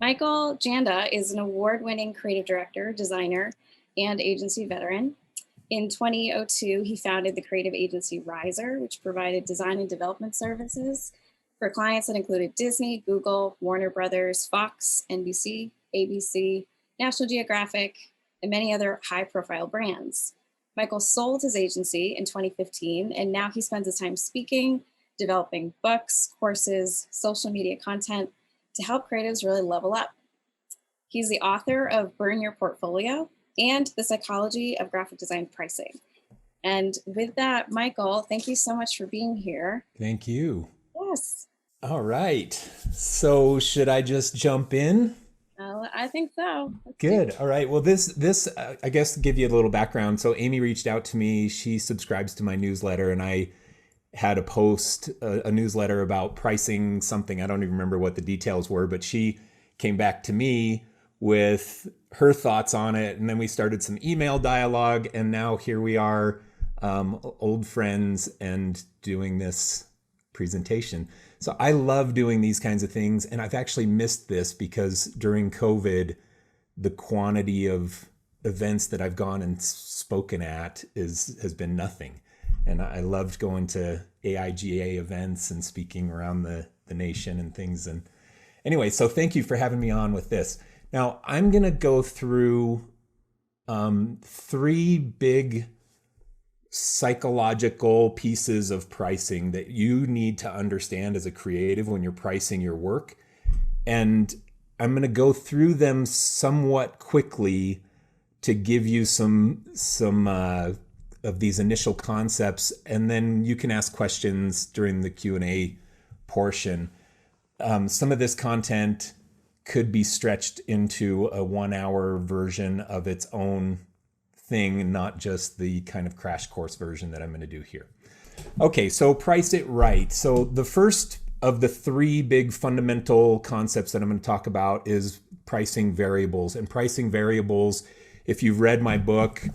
Michael Janda is an award-winning creative director, designer, and agency veteran. In 2002, he founded the creative agency Riser, which provided design and development services for clients that included Disney, Google, Warner Brothers, Fox, NBC, ABC, National Geographic, and many other high-profile brands. Michael sold his agency in 2015, and now he spends his time speaking, developing books, courses, social media content to help creatives really level up. He's the author of Burn Your Portfolio and The Psychology of Graphic Design Pricing. And with that, Michael, thank you so much for being here. Thank you. Yes. All right. So should I just jump in? I think so. Good. All right. Well, this I guess to give you a little background. So Amy reached out to me. She subscribes to my newsletter, and I had a post, a newsletter about pricing something. I don't even remember what the details were, but she came back to me with her thoughts on it. And then we started some email dialogue. And now here we are, old friends and doing this presentation. So I love doing these kinds of things. And I've actually missed this because during COVID, the quantity of events that I've gone and spoken at has been nothing. And I loved going to AIGA events and speaking around the nation and things. And anyway, so thank you for having me on with this. Now, I'm going to go through three big psychological pieces of pricing that you need to understand as a creative when you're pricing your work. And I'm going to go through them somewhat quickly to give you some of these initial concepts, and then you can ask questions during the Q&A portion. Some of this content could be stretched into a 1-hour version of its own thing, not just the kind of crash course version that I'm going to do here. Okay, so price it right. So the first of the three big fundamental concepts that I'm going to talk about is pricing variables. And pricing variables, if you've read my book,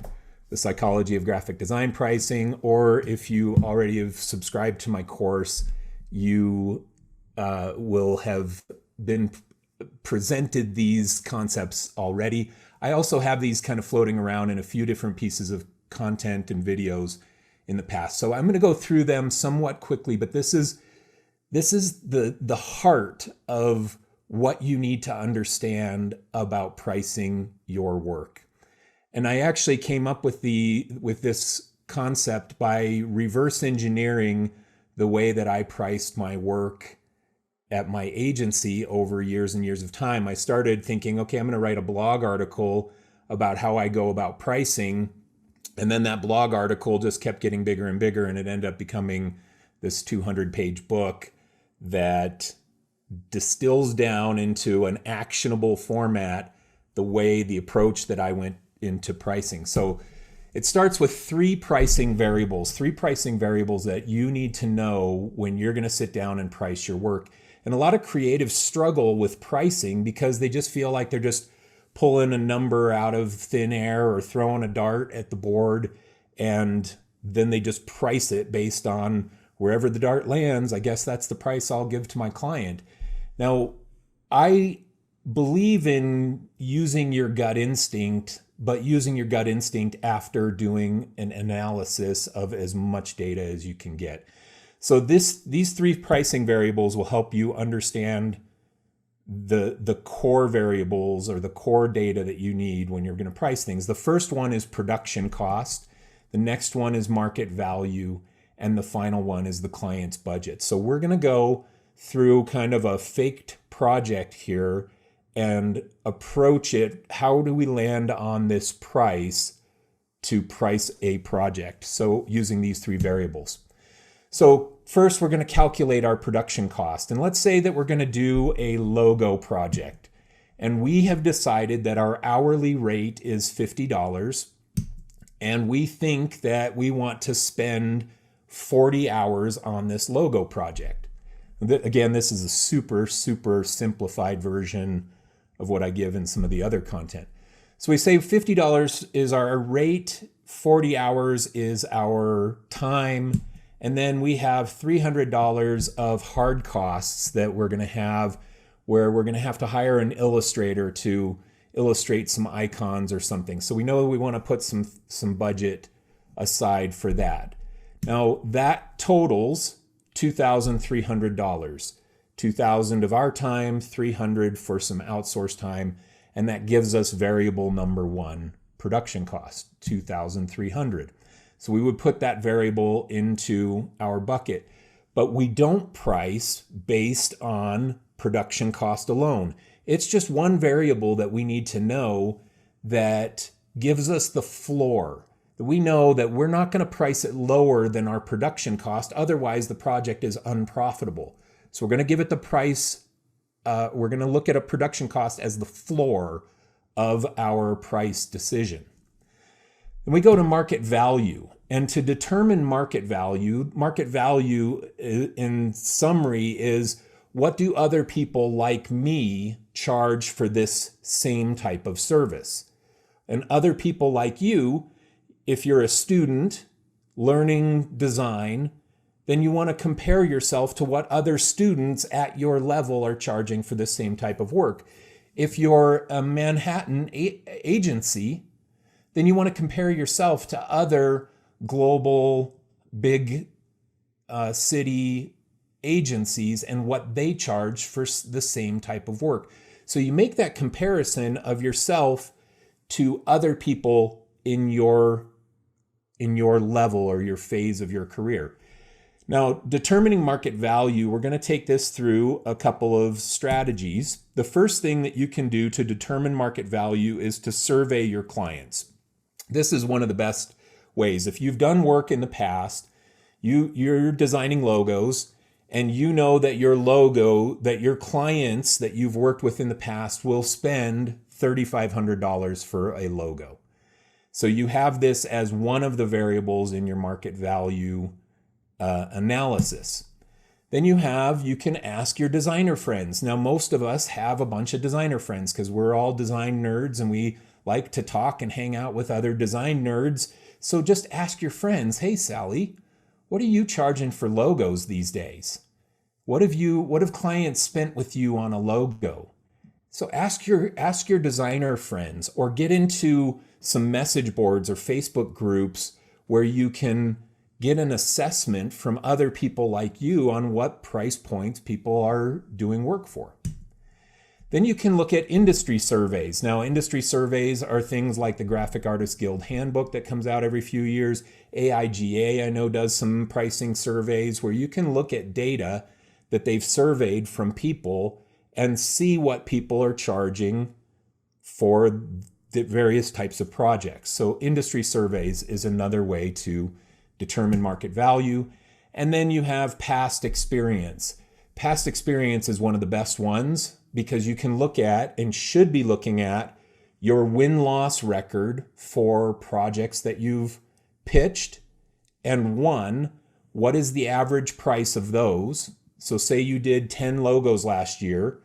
The Psychology of Graphic Design Pricing, or if you already have subscribed to my course, you will have been presented these concepts already. I also have these kind of floating around in a few different pieces of content and videos in the past. So I'm going to go through them somewhat quickly, but this is the heart of what you need to understand about pricing your work. And I actually came up with this concept by reverse engineering the way that I priced my work at my agency over years and years of time. I started thinking, okay, I'm going to write a blog article about how I go about pricing. And then that blog article just kept getting bigger and bigger, and it ended up becoming this 200-page book that distills down into an actionable format the approach that I went into pricing. So it starts with three pricing variables that you need to know when you're going to sit down and price your work. And a lot of creatives struggle with pricing because they just feel like they're just pulling a number out of thin air or throwing a dart at the board, and then they just price it based on wherever the dart lands. I guess that's the price I'll give to my client. Now, I believe in using your gut instinct, but using your gut instinct after doing an analysis of as much data as you can get. So these three pricing variables will help you understand the core variables or the core data that you need when you're going to price things. The first one is production cost. The next one is market value. And the final one is the client's budget. So we're going to go through kind of a faked project here and approach it. How do we land on this price to price a project? So using these three variables. So first, we're going to calculate our production cost. And let's say that we're going to do a logo project. And we have decided that our hourly rate is $50. And we think that we want to spend 40 hours on this logo project. Again, this is a super, super simplified version of what I give in some of the other content. So we say $50 is our rate, 40 hours is our time, and then we have $300 of hard costs that we're going to have where we're going to have to hire an illustrator to illustrate some icons or something. So we know we want to put some budget aside for that. Now that totals $2,300. $2,000 of our time, $300 for some outsourced time, and that gives us variable number one, production cost, $2,300. So we would put that variable into our bucket, but we don't price based on production cost alone. It's just one variable that we need to know that gives us the floor. We know that we're not going to price it lower than our production cost. Otherwise, the project is unprofitable. So we're going to give it the price. We're going to look at a production cost as the floor of our price decision. Then we go to market value. And to determine market value in summary is, what do other people like me charge for this same type of service? And other people like you, if you're a student learning design, then you want to compare yourself to what other students at your level are charging for the same type of work. If you're a Manhattan agency, then you want to compare yourself to other global big city agencies and what they charge for the same type of work. So you make that comparison of yourself to other people in your level or your phase of your career. Now, determining market value, we're going to take this through a couple of strategies. The first thing that you can do to determine market value is to survey your clients. This is one of the best ways. If you've done work in the past, you're designing logos, and you know that your logo, that your clients that you've worked with in the past will spend $3,500 for a logo. So you have this as one of the variables in your market value analysis. Then you can ask your designer friends. Now, most of us have a bunch of designer friends because we're all design nerds and we like to talk and hang out with other design nerds. So just ask your friends, hey, Sally, what are you charging for logos these days? What have clients spent with you on a logo? So ask your designer friends, or get into some message boards or Facebook groups where you can get an assessment from other people like you on what price points people are doing work for. Then you can look at industry surveys. Now, industry surveys are things like the Graphic Artists Guild Handbook that comes out every few years. AIGA, I know, does some pricing surveys where you can look at data that they've surveyed from people and see what people are charging for the various types of projects. So industry surveys is another way to determine market value. And then you have past experience. Past experience is one of the best ones because you can look at, and should be looking at, your win-loss record for projects that you've pitched and won. What is the average price of those? So say you did 10 logos last year,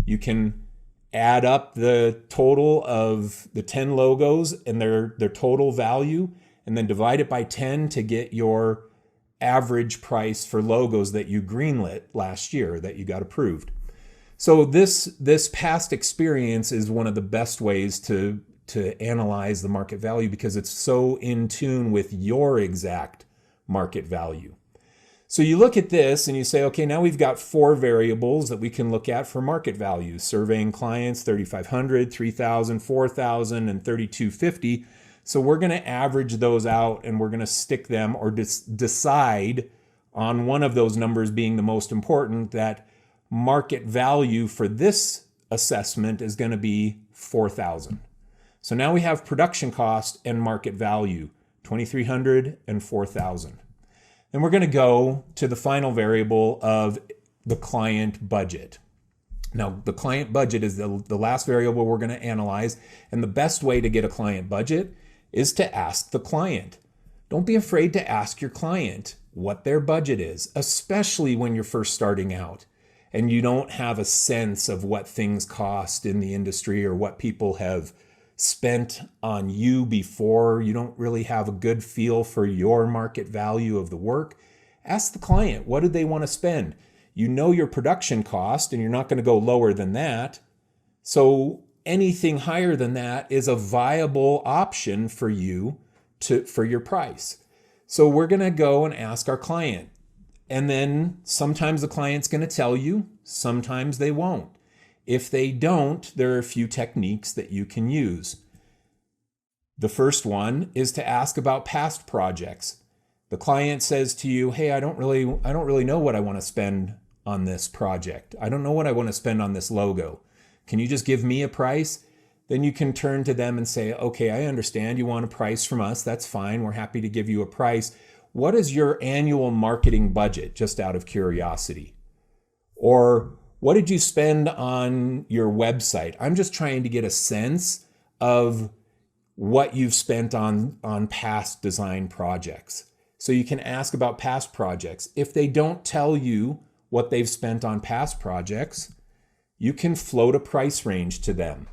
you can add up the total of the 10 logos and their total value, and then divide it by 10 to get your average price for logos that you greenlit last year, that you got approved. So this past experience is one of the best ways to analyze the market value because it's so in tune with your exact market value. So you look at this and you say, okay, now we've got 4 variables that we can look at for market value. Surveying clients, 3,500, 3,000, 4,000, and 3,250. So we're going to average those out and we're going to stick them, or decide on one of those numbers being the most important, that market value for this assessment is going to be 4,000. So now we have production cost and market value, 2,300 and 4,000. Then we're going to go to the final variable of the client budget. Now, the client budget is the last variable we're going to analyze, and the best way to get a client budget is to ask the client. Don't be afraid to ask your client what their budget is, especially when you're first starting out and you don't have a sense of what things cost in the industry or what people have spent on you before. You don't really have a good feel for your market value of the work. Ask the client, what do they want to spend? You know your production cost, and you're not going to go lower than that. So anything higher than that is a viable option for you for your price. So we're going to go and ask our client. And then sometimes the client's going to tell you, sometimes they won't. If they don't, there are a few techniques that you can use. The first one is to ask about past projects. The client says to you, hey, I don't really know what I want to spend on this project. I don't know what I want to spend on this logo. Can you just give me a price? Then you can turn to them and say, okay, I understand you want a price from us. That's fine. We're happy to give you a price. What is your annual marketing budget, just out of curiosity? Or what did you spend on your website? I'm just trying to get a sense of what you've spent on past design projects. So you can ask about past projects. If they don't tell you what they've spent on past projects, you can float a price range to them.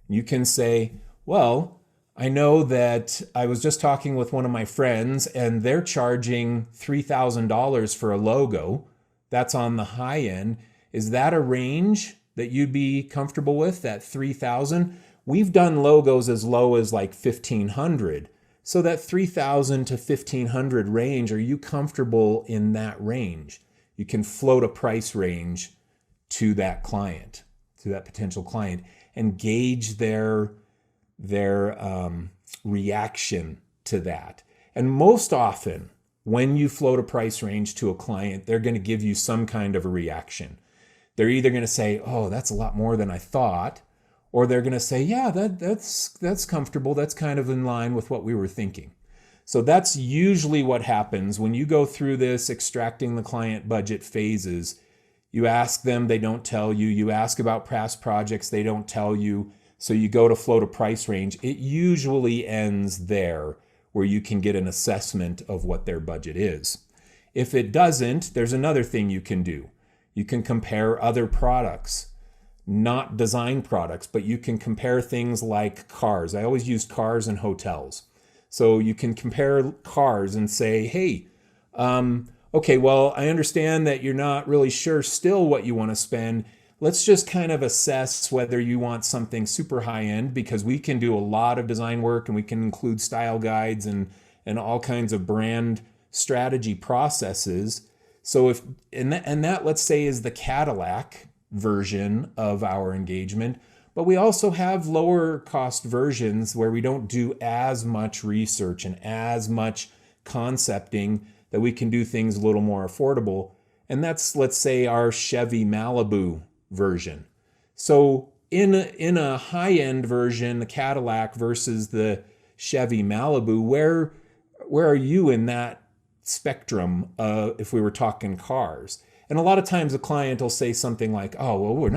You can say, well, I know that I was just talking with one of my friends and they're charging $3,000 for a logo. That's on the high end. Is that a range that you'd be comfortable with, that $3,000? We've done logos as low as like $1,500. So that $3,000 to $1,500 range, are you comfortable in that range? You can float a price range to that client, to that potential client, and gauge their reaction to that. And most often, when you float a price range to a client, they're going to give you some kind of a reaction. They're either going to say, oh, that's a lot more than I thought, or they're going to say, yeah, that's comfortable. That's kind of in line with what we were thinking. So that's usually what happens when you go through this extracting the client budget phases. You ask them, they don't tell you. You ask about past projects, they don't tell you. So you go to float a price range. It usually ends there, where you can get an assessment of what their budget is. If it doesn't, there's another thing you can do. You can compare other products, not design products, but you can compare things like cars. I always use cars and hotels. So you can compare cars and say, hey, okay, well, I understand that you're not really sure still what you want to spend. Let's just kind of assess whether you want something super high end, because we can do a lot of design work and we can include style guides and all kinds of brand strategy processes. So if, and that let's say is the Cadillac version of our engagement, but we also have lower cost versions where we don't do as much research and as much concepting, that we can do things a little more affordable. And that's, let's say, our Chevy Malibu version. So in a high-end version, the Cadillac versus the Chevy Malibu, where are you in that spectrum if we were talking cars? And a lot of times a client will say something like, oh, well, we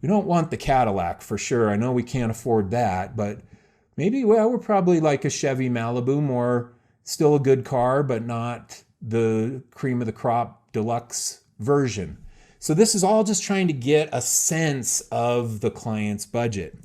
don't want the Cadillac for sure. I know we can't afford that, but maybe, well, we're probably like a Chevy Malibu, more still a good car, but not the cream of the crop deluxe version. So this is all just trying to get a sense of the client's budget.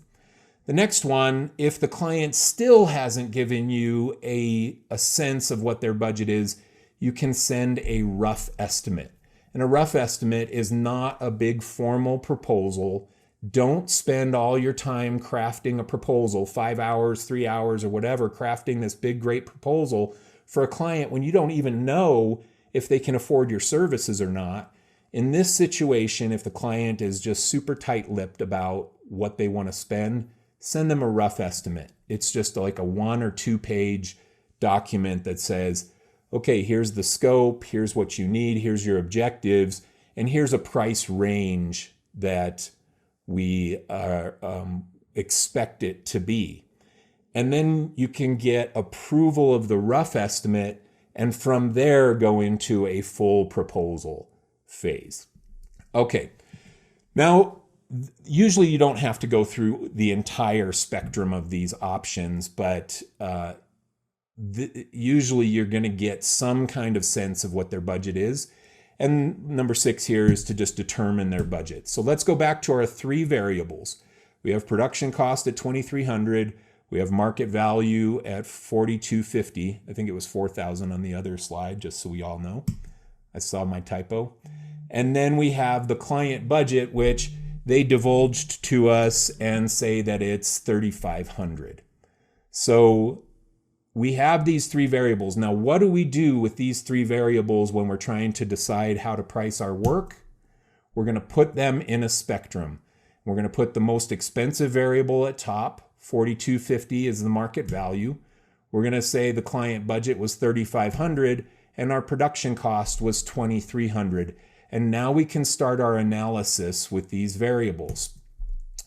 The next one, if the client still hasn't given you a sense of what their budget is, you can send a rough estimate. And a rough estimate is not a big formal proposal. Don't spend all your time crafting a proposal, 5 hours, 3 hours, or whatever, crafting this big, great proposal for a client when you don't even know if they can afford your services or not. In this situation, if the client is just super tight-lipped about what they want to spend, send them a rough estimate. It's just like a 1 or 2 page document that says, okay, here's the scope, here's what you need, here's your objectives, and here's a price range that we expect it to be. And then you can get approval of the rough estimate, and from there go into a full proposal phase. Okay, now usually you don't have to go through the entire spectrum of these options, but usually you're going to get some kind of sense of what their budget is. And number 6 here is to just determine their budget. So let's go back to our 3 variables. We have production cost at $2,300. We have market value at $4,250. I think it was $4,000 on the other slide, just so we all know. I saw my typo. And then we have the client budget, which they divulged to us and say that it's $3,500. So we have these three variables. Now, what do we do with these three variables when we're trying to decide how to price our work? We're going to put them in a spectrum. We're going to put the most expensive variable at top, $4,250 is the market value. We're going to say the client budget was $3,500 and our production cost was $2,300. And now we can start our analysis with these variables.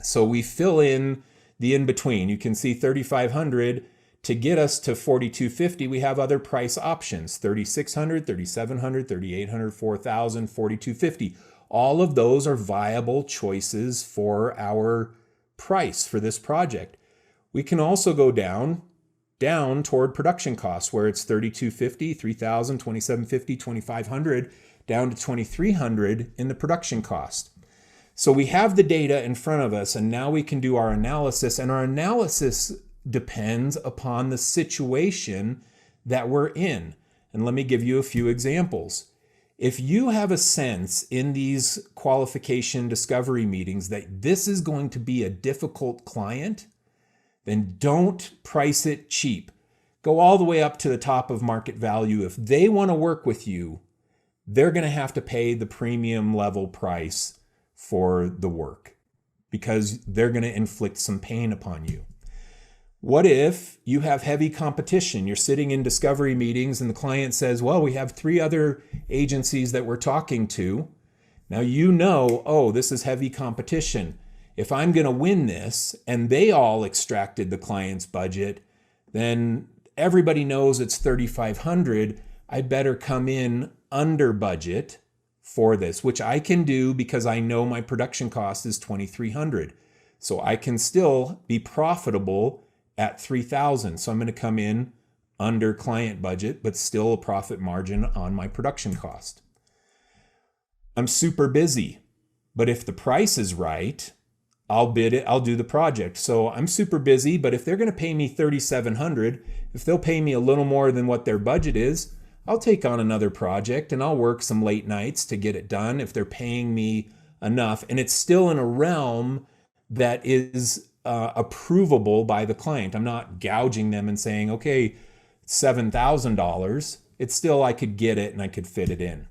So we fill in the in-between. You can see $3,500. To get us to $4,250, we have other price options, $3,600, $3,700, $3,800, $4,000, $4,250. All of those are viable choices for our price for this project. We can also go down toward production costs where it's $3,250, $3,000, $2,750, $2,500, down to $2,300 in the production cost. So we have the data in front of us, and now we can do our analysis, and our analysis depends upon the situation that we're in. And let me give you a few examples. If you have a sense in these qualification discovery meetings that this is going to be a difficult client, then don't price it cheap. Go all the way up to the top of market value. If they want to work with you, they're going to have to pay the premium level price for the work because they're going to inflict some pain upon you. What if you have heavy competition? You're sitting in discovery meetings and the client says, well, we have 3 other agencies that we're talking to. Now you know, oh, this is heavy competition. If I'm going to win this and they all extracted the client's budget, then everybody knows it's $3,500. I better come in under budget for this, which I can do because I know my production cost is $2,300. So I can still be profitable at $3,000. So I'm going to come in under client budget, but still a profit margin on my production cost. I'm super busy, but if the price is right, I'll bid it, I'll do the project. So I'm super busy, but if they're going to pay me $3,700, if they'll pay me a little more than what their budget is, I'll take on another project and I'll work some late nights to get it done if they're paying me enough. And it's still in a realm that is approvable by the client. I'm not gouging them and saying, okay, $7,000. It's still, I could get it and I could fit it in.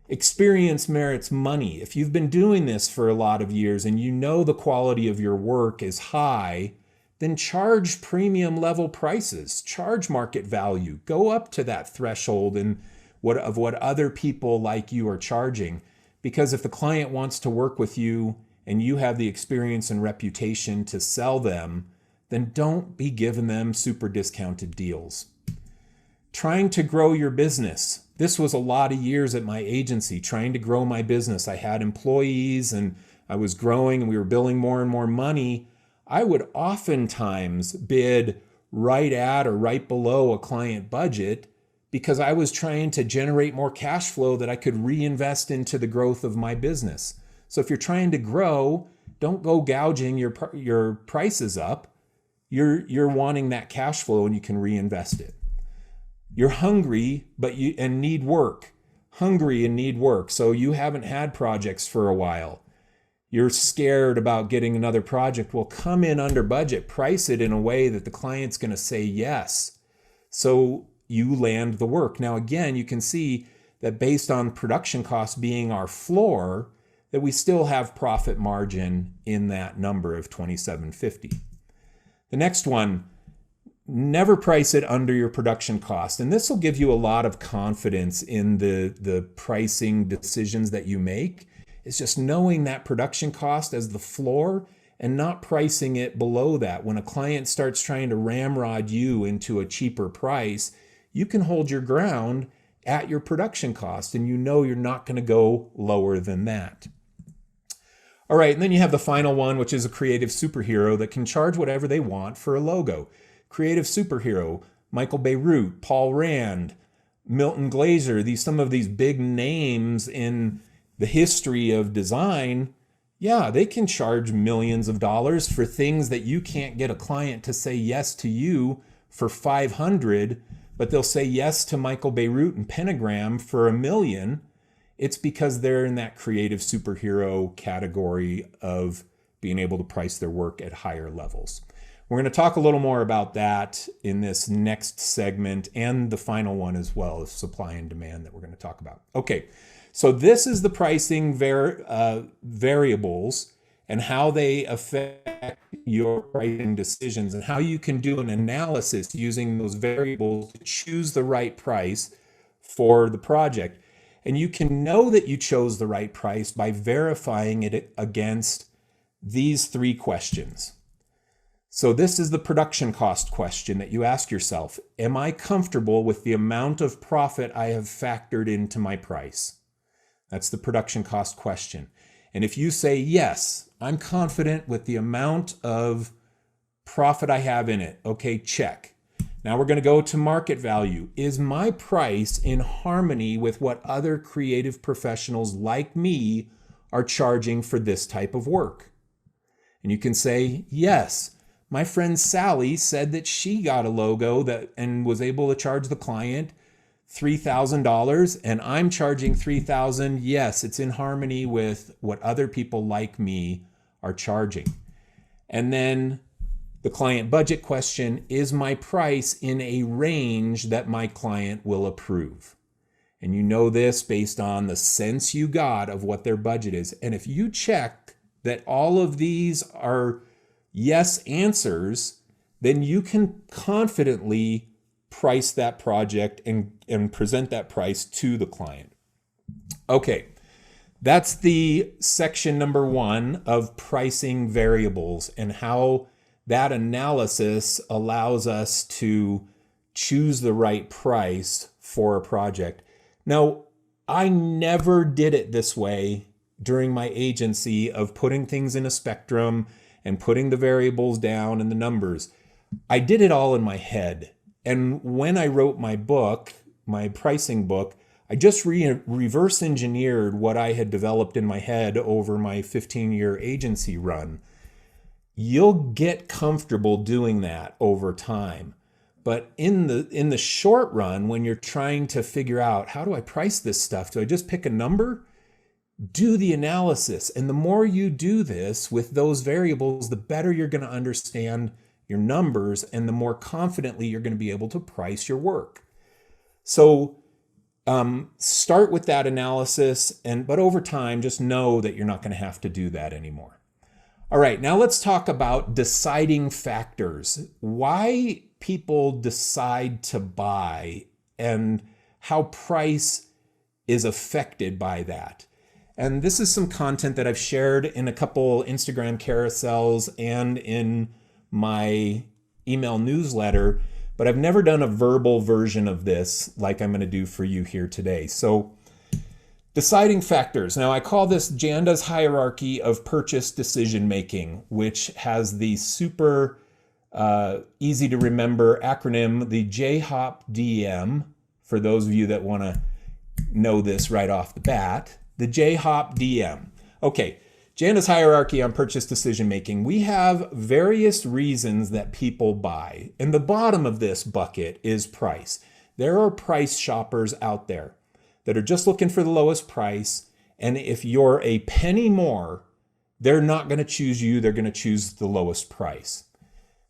Experience merits money. If you've been doing this for a lot of years and you know the quality of your work is high, then charge premium level prices, charge market value, go up to that threshold of what other people like you are charging. Because if the client wants to work with you and you have the experience and reputation to sell them, then don't be giving them super discounted deals. Trying to grow your business. This was a lot of years at my agency, trying to grow my business. I had employees and I was growing and we were billing more and more money. I would oftentimes bid right at or right below a client budget because I was trying to generate more cash flow that I could reinvest into the growth of my business. So if you're trying to grow, don't go gouging your prices up. You're wanting that cash flow and you can reinvest it. You're hungry and need work. Hungry and need work. So you haven't had projects for a while. You're scared about getting another project. Well, come in under budget. Price it in a way that the client's going to say yes. So you land the work. Now, again, you can see that based on production costs being our floor, that we still have profit margin in that number of $2,750. The next one, never price it under your production cost. And this will give you a lot of confidence in the pricing decisions that you make. It's just knowing that production cost as the floor and not pricing it below that. When a client starts trying to ramrod you into a cheaper price, you can hold your ground at your production cost and you know you're not going to go lower than that. All right, and then you have the final one, which is a creative superhero that can charge whatever they want for a logo. Creative superhero, Michael Beirut, Paul Rand, Milton Glaser, some of these big names in the history of design, yeah, they can charge millions of dollars for things that you can't get a client to say yes to you for $500, but they'll say yes to Michael Beirut and Pentagram for $1 million. It's because they're in that creative superhero category of being able to price their work at higher levels. We're going to talk a little more about that in this next segment and the final one as well, of supply and demand, that we're going to talk about. Okay, so this is the pricing variables and how they affect your pricing decisions, and how you can do an analysis using those variables to choose the right price for the project. And you can know that you chose the right price by verifying it against these three questions. So this is the production cost question that you ask yourself. Am I comfortable with the amount of profit I have factored into my price? That's the production cost question. And if you say, yes, I'm confident with the amount of profit I have in it, okay, check. Now we're going to go to market value. Is my price in harmony with what other creative professionals like me are charging for this type of work? And you can say, yes, my friend Sally said that she got a logo and was able to charge the client $3,000, and I'm charging $3,000. Yes, it's in harmony with what other people like me are charging. And then the client budget question, is my price in a range that my client will approve? And you know this based on the sense you got of what their budget is. And if you check that all of these are yes answers, then you can confidently price that project and present that price to the client. Okay, that's the section number 1 of pricing variables, and how that analysis allows us to choose the right price for a project. Now, I never did it this way during my agency of putting things in a spectrum and putting the variables down and the numbers. I did it all in my head. And when I wrote my book, my pricing book, I just reverse engineered what I had developed in my head over my 15-year agency run. You'll get comfortable doing that over time. But in the short run, when you're trying to figure out, how do I price this stuff? Do I just pick a number? Do the analysis. And the more you do this with those variables, the better you're going to understand your numbers, and the more confidently you're going to be able to price your work. So start with that analysis, but over time, just know that you're not going to have to do that anymore. All right, now let's talk about deciding factors. Why people decide to buy and how price is affected by that. And this is some content that I've shared in a couple Instagram carousels and in my email newsletter, but I've never done a verbal version of this like I'm going to do for you here today. So deciding factors. Now I call this Janda's hierarchy of purchase decision making, which has the super easy to remember acronym, the JHOP-DM, for those of you that want to know this right off the bat, the JHOP-DM. Okay. Janda's hierarchy on purchase decision making. We have various reasons that people buy. And the bottom of this bucket is price. There are price shoppers out there that are just looking for the lowest price. And if you're a penny more, they're not going to choose you. They're going to choose the lowest price.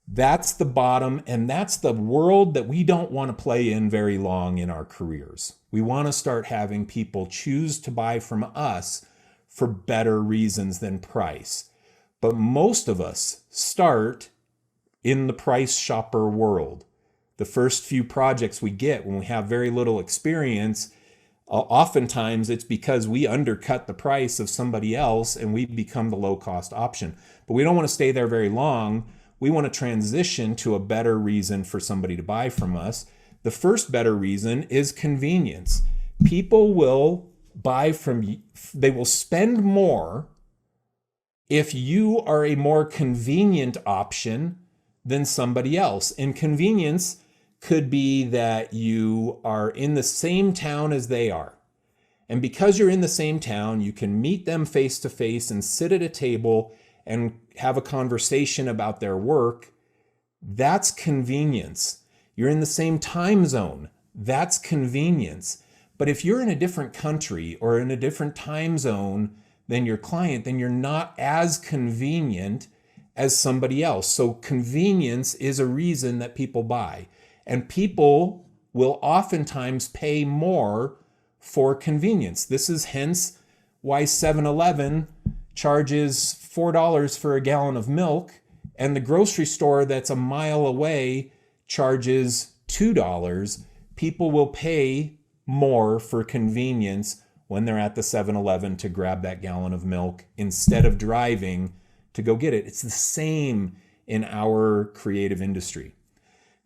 That's the bottom. And that's the world that we don't want to play in very long in our careers. We want to start having people choose to buy from us for better reasons than price. But most of us start in the price shopper world. The first few projects we get when we have very little experience, oftentimes it's because we undercut the price of somebody else and we become the low-cost option. But we don't want to stay there very long. We want to transition to a better reason for somebody to buy from us. The first better reason is convenience. People will they will spend more if you are a more convenient option than somebody else. And convenience could be that you are in the same town as they are. And because you're in the same town, you can meet them face to face and sit at a table and have a conversation about their work. That's convenience. You're in the same time zone. That's convenience. But if you're in a different country or in a different time zone than your client, then you're not as convenient as somebody else. So convenience is a reason that people buy. And people will oftentimes pay more for convenience. This is hence why 7-Eleven charges $4 for a gallon of milk, and the grocery store that's a mile away charges $2. People will pay more for convenience when they're at the 7-Eleven to grab that gallon of milk instead of driving to go get it. It's the same in our creative industry.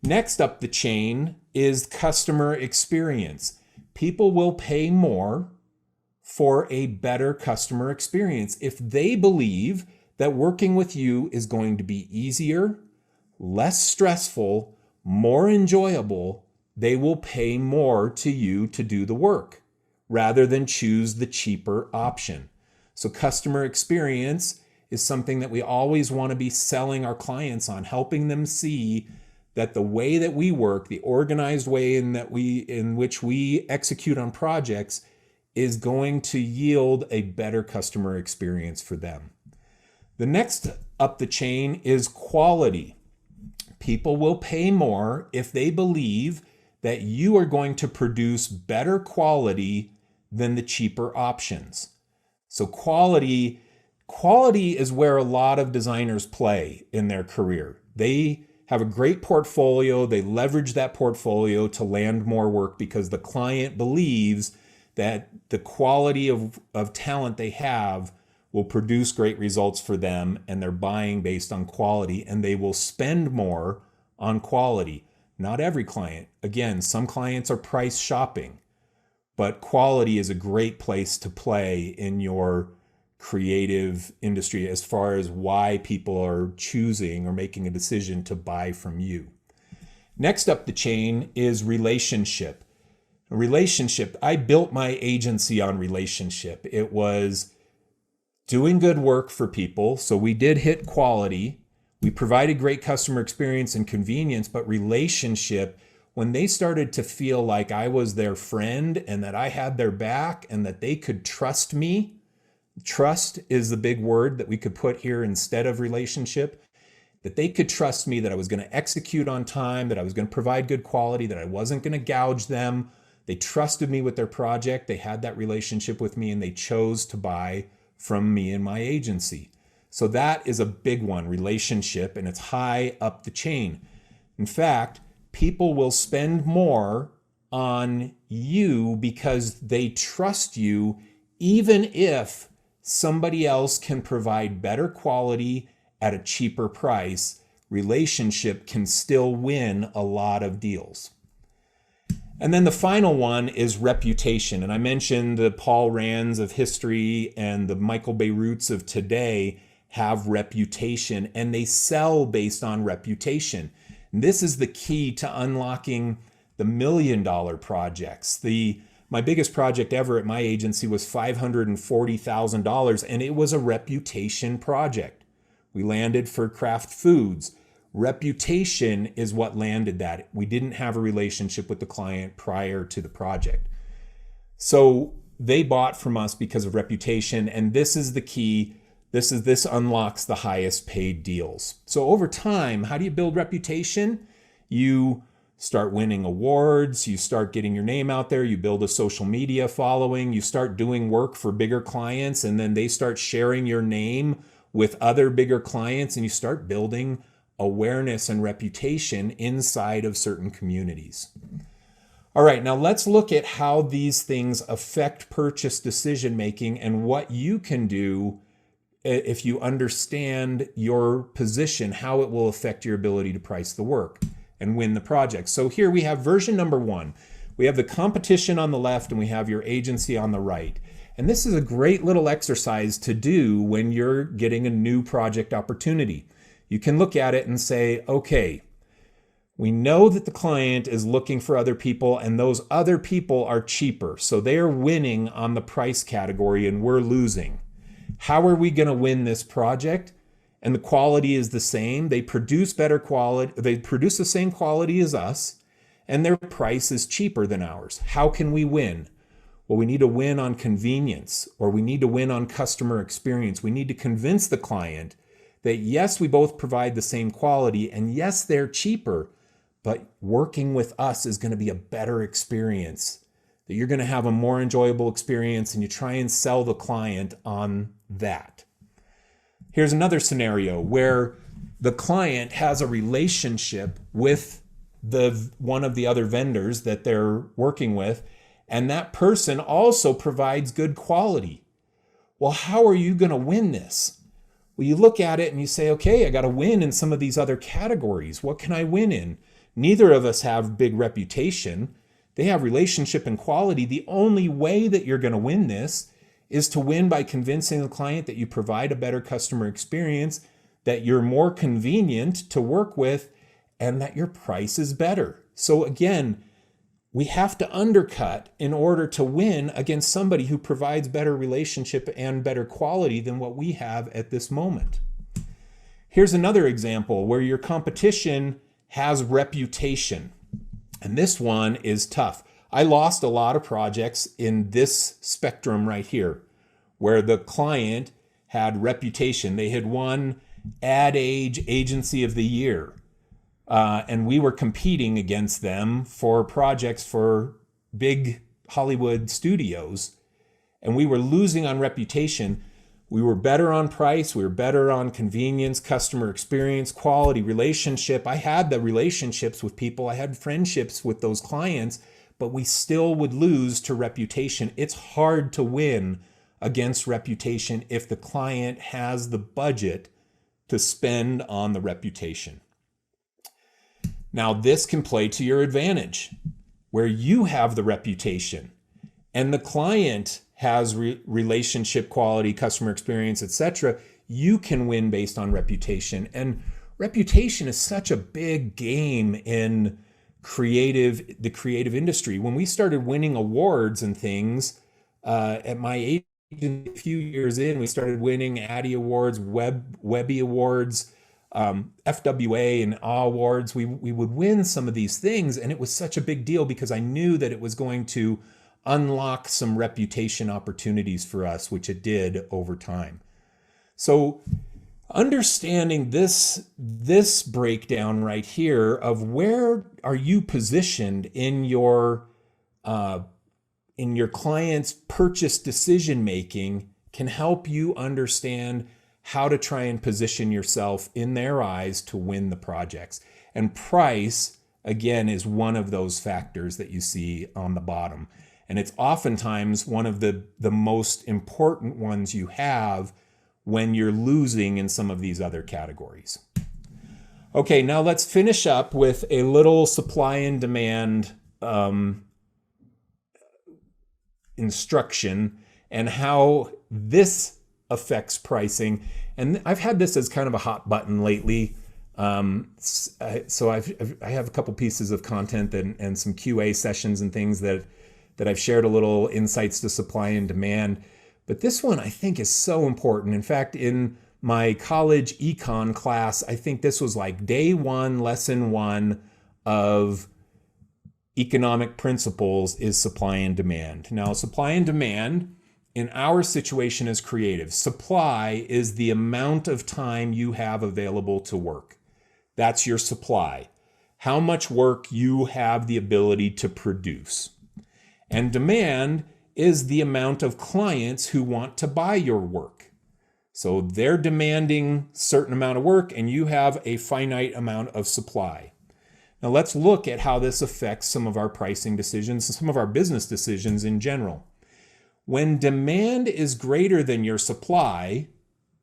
Next up the chain is customer experience. People will pay more for a better customer experience. If they believe that working with you is going to be easier, less stressful, more enjoyable, they will pay more to you to do the work rather than choose the cheaper option. So customer experience is something that we always want to be selling our clients on, helping them see that the way that we work, the organized way in which we execute on projects is going to yield a better customer experience for them. The next up the chain is quality. People will pay more if they believe that you are going to produce better quality than the cheaper options. So quality is where a lot of designers play in their career. They have a great portfolio. They leverage that portfolio to land more work because the client believes that the quality of talent they have will produce great results for them, and they're buying based on quality, and they will spend more on quality. Not every client. Again, some clients are price shopping, but quality is a great place to play in your creative industry as far as why people are choosing or making a decision to buy from you. Next up the chain is relationship. I built my agency on relationship. It was doing good work for people. So we did hit quality. We provided great customer experience and convenience, but relationship, when they started to feel like I was their friend and that I had their back and that they could trust me, trust is the big word that we could put here instead of relationship, that they could trust me, that I was going to execute on time, that I was going to provide good quality, that I wasn't going to gouge them. They trusted me with their project. They had that relationship with me and they chose to buy from me and my agency. So that is a big one, relationship, and it's high up the chain. In fact, people will spend more on you because they trust you, even if somebody else can provide better quality at a cheaper price. Relationship can still win a lot of deals. And then the final one is reputation. And I mentioned the Paul Rands of history and the Michael Beiruts of today have reputation, and they sell based on reputation. And this is the key to unlocking the $1 million projects. My biggest project ever at my agency was $540,000, and it was a reputation project. We landed for Kraft Foods. Reputation is what landed that. We didn't have a relationship with the client prior to the project. So they bought from us because of reputation, and this is the key. This unlocks the highest paid deals. So over time, how do you build reputation? You start winning awards, you start getting your name out there, you build a social media following, you start doing work for bigger clients, and then they start sharing your name with other bigger clients, and you start building awareness and reputation inside of certain communities. All right, now let's look at how these things affect purchase decision making and what you can do if you understand your position, how it will affect your ability to price the work and win the project. So here we have version number 1. We have the competition on the left and we have your agency on the right. And this is a great little exercise to do when you're getting a new project opportunity. You can look at it and say, okay, we know that the client is looking for other people and those other people are cheaper. So they're winning on the price category and we're losing. How are we going to win this project? And the quality is the same. They produce better quality. They produce the same quality as us and their price is cheaper than ours. How can we win? Well, we need to win on convenience, or we need to win on customer experience. We need to convince the client that yes, we both provide the same quality, and yes, they're cheaper, but working with us is going to be a better experience, that you're going to have a more enjoyable experience, and you try and sell the client on that. Here's another scenario where the client has a relationship with one of the other vendors that they're working with, and that person also provides good quality. Well, how are you going to win this? Well, you look at it and you say, okay, I got to win in some of these other categories. What can I win in? Neither of us have big reputation. They have relationship and quality. The only way that you're going to win this is to win by convincing the client that you provide a better customer experience, that you're more convenient to work with, and that your price is better. So again, we have to undercut in order to win against somebody who provides better relationship and better quality than what we have at this moment. Here's another example where your competition has reputation. And this one is tough. I lost a lot of projects in this spectrum right here, where the client had reputation. They had won Ad Age Agency of the Year. And we were competing against them for projects for big Hollywood studios. And we were losing on reputation. We were better on price. We were better on convenience, customer experience, quality, relationship. I had the relationships with people. I had friendships with those clients, but we still would lose to reputation. It's hard to win against reputation if the client has the budget to spend on the reputation. Now, this can play to your advantage, where you have the reputation and the client has relationship quality, customer experience, etc. You can win based on reputation. And reputation is such a big game in the creative industry. When we started winning awards and things at my age, a few years in, we started winning Addy Awards, Webby Awards, FWA and AW Awards. We would win some of these things, and it was such a big deal because I knew that it was going to unlock some reputation opportunities for us, which it did over time. So understanding this breakdown right here of where are you positioned in your client's purchase decision making can help you understand how to try and position yourself in their eyes to win the projects. And price, again, is one of those factors that you see on the bottom. And it's oftentimes one of the most important ones you have when you're losing in some of these other categories. Okay, now let's finish up with a little supply and demand instruction and how this affects pricing. And I've had this as kind of a hot button lately. So I have a couple pieces of content and some QA sessions and things that I've shared a little insights to supply and demand. But this one I think is so important. In fact, in my college econ class, I think this was like day one, lesson one of economic principles is supply and demand. Now, supply and demand in our situation as creative, supply is the amount of time you have available to work. That's your supply. How much work you have the ability to produce. And demand is the amount of clients who want to buy your work. So they're demanding a certain amount of work and you have a finite amount of supply. Now let's look at how this affects some of our pricing decisions and some of our business decisions in general. When demand is greater than your supply,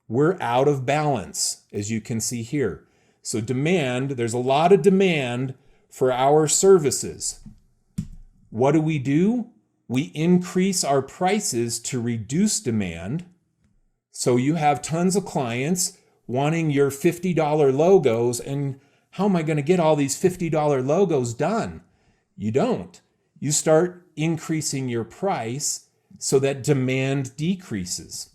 we're out of balance, as you can see here. So demand, there's a lot of demand for our services. What do? We increase our prices to reduce demand. So you have tons of clients wanting your $50 logos, and how am I going to get all these $50 logos done? You don't. You start increasing your price so that demand decreases.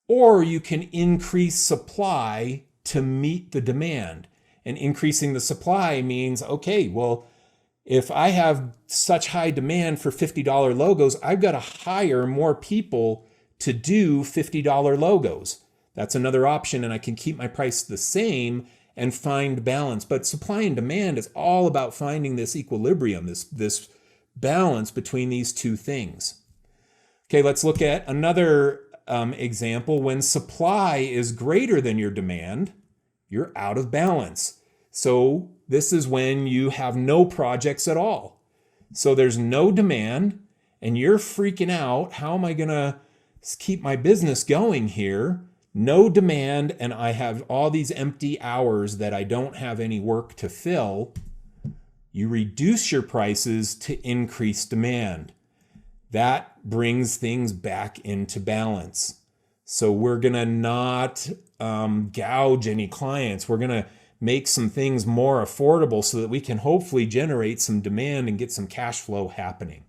Or you can increase supply to meet the demand. And increasing the supply means, okay, well, If I have such high demand for $50 logos, I've got to hire more people to do $50 logos. That's another option, and I can keep my price the same and find balance. But supply and demand is all about finding this equilibrium, this balance between these two things. Okay, let's look at another example. When supply is greater than your demand, you're out of balance. So this is when you have no projects at all. So there's no demand and you're freaking out. How am I going to keep my business going here? No demand, and I have all these empty hours that I don't have any work to fill. You reduce your prices to increase demand. That brings things back into balance. So we're going to not gouge any clients. We're going to make some things more affordable so that we can hopefully generate some demand and get some cash flow happening.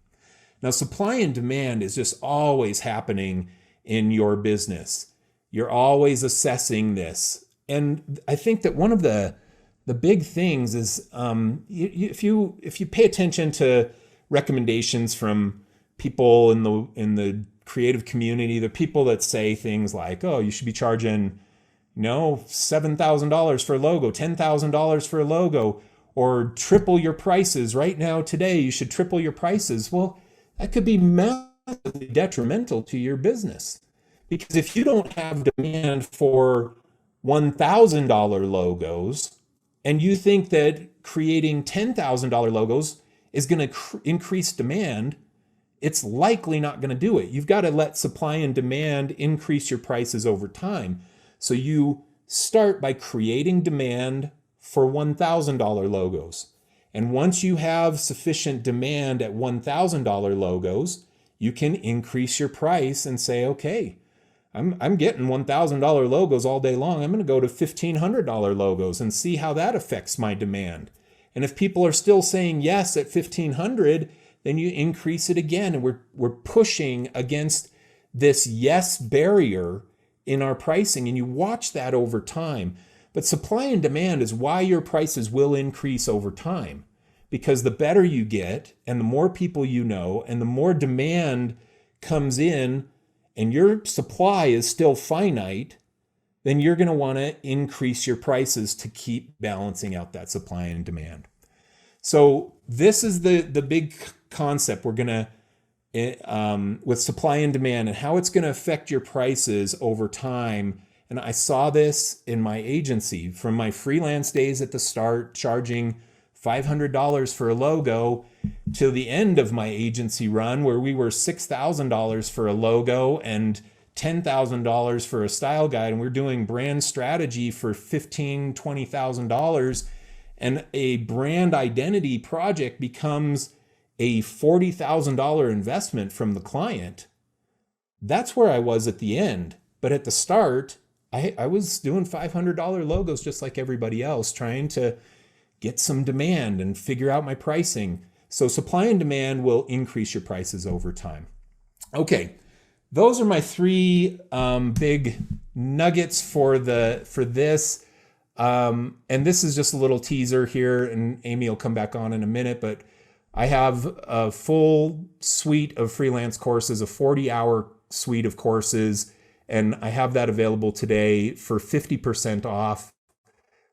Now, supply and demand is just always happening in your business. You're always assessing this. And I think that one of the big things is if you pay attention to recommendations from people in the creative community, the people that say things like, oh, you should be charging, $7,000 for a logo, $10,000 for a logo, or triple your prices right now today. You should triple your prices. Well, that could be massively detrimental to your business, because if you don't have demand for $1,000 logos and you think that creating $10,000 logos is going to increase demand, it's likely not going to do it. You've got to let supply and demand increase your prices over time. So you start by creating demand for $1,000 logos. And once you have sufficient demand at $1,000 logos, you can increase your price and say, okay, I'm getting $1,000 logos all day long. I'm going to go to $1,500 logos and see how that affects my demand. And if people are still saying yes at $1,500, then you increase it again. And we're pushing against this yes barrier in our pricing, and you watch that over time. But supply and demand is why your prices will increase over time, because the better you get and the more people you know and the more demand comes in and your supply is still finite, then you're going to want to increase your prices to keep balancing out that supply and demand. So this is the big concept we're going to with supply and demand and how it's going to affect your prices over time. And I saw this in my agency from my freelance days at the start, charging $500 for a logo, to the end of my agency run where we were $6,000 for a logo and $10,000 for a style guide. And we're doing brand strategy for $15,000, $20,000. And a brand identity project becomes a $40,000 investment from the client. That's where I was at the end. But at the start, I was doing $500 logos just like everybody else, trying to get some demand and figure out my pricing. So supply and demand will increase your prices over time. Okay, those are my three big nuggets for this. And this is just a little teaser here, and Amy will come back on in a minute, but I have a full suite of freelance courses, a 40-hour suite of courses, and I have that available today for 50% off,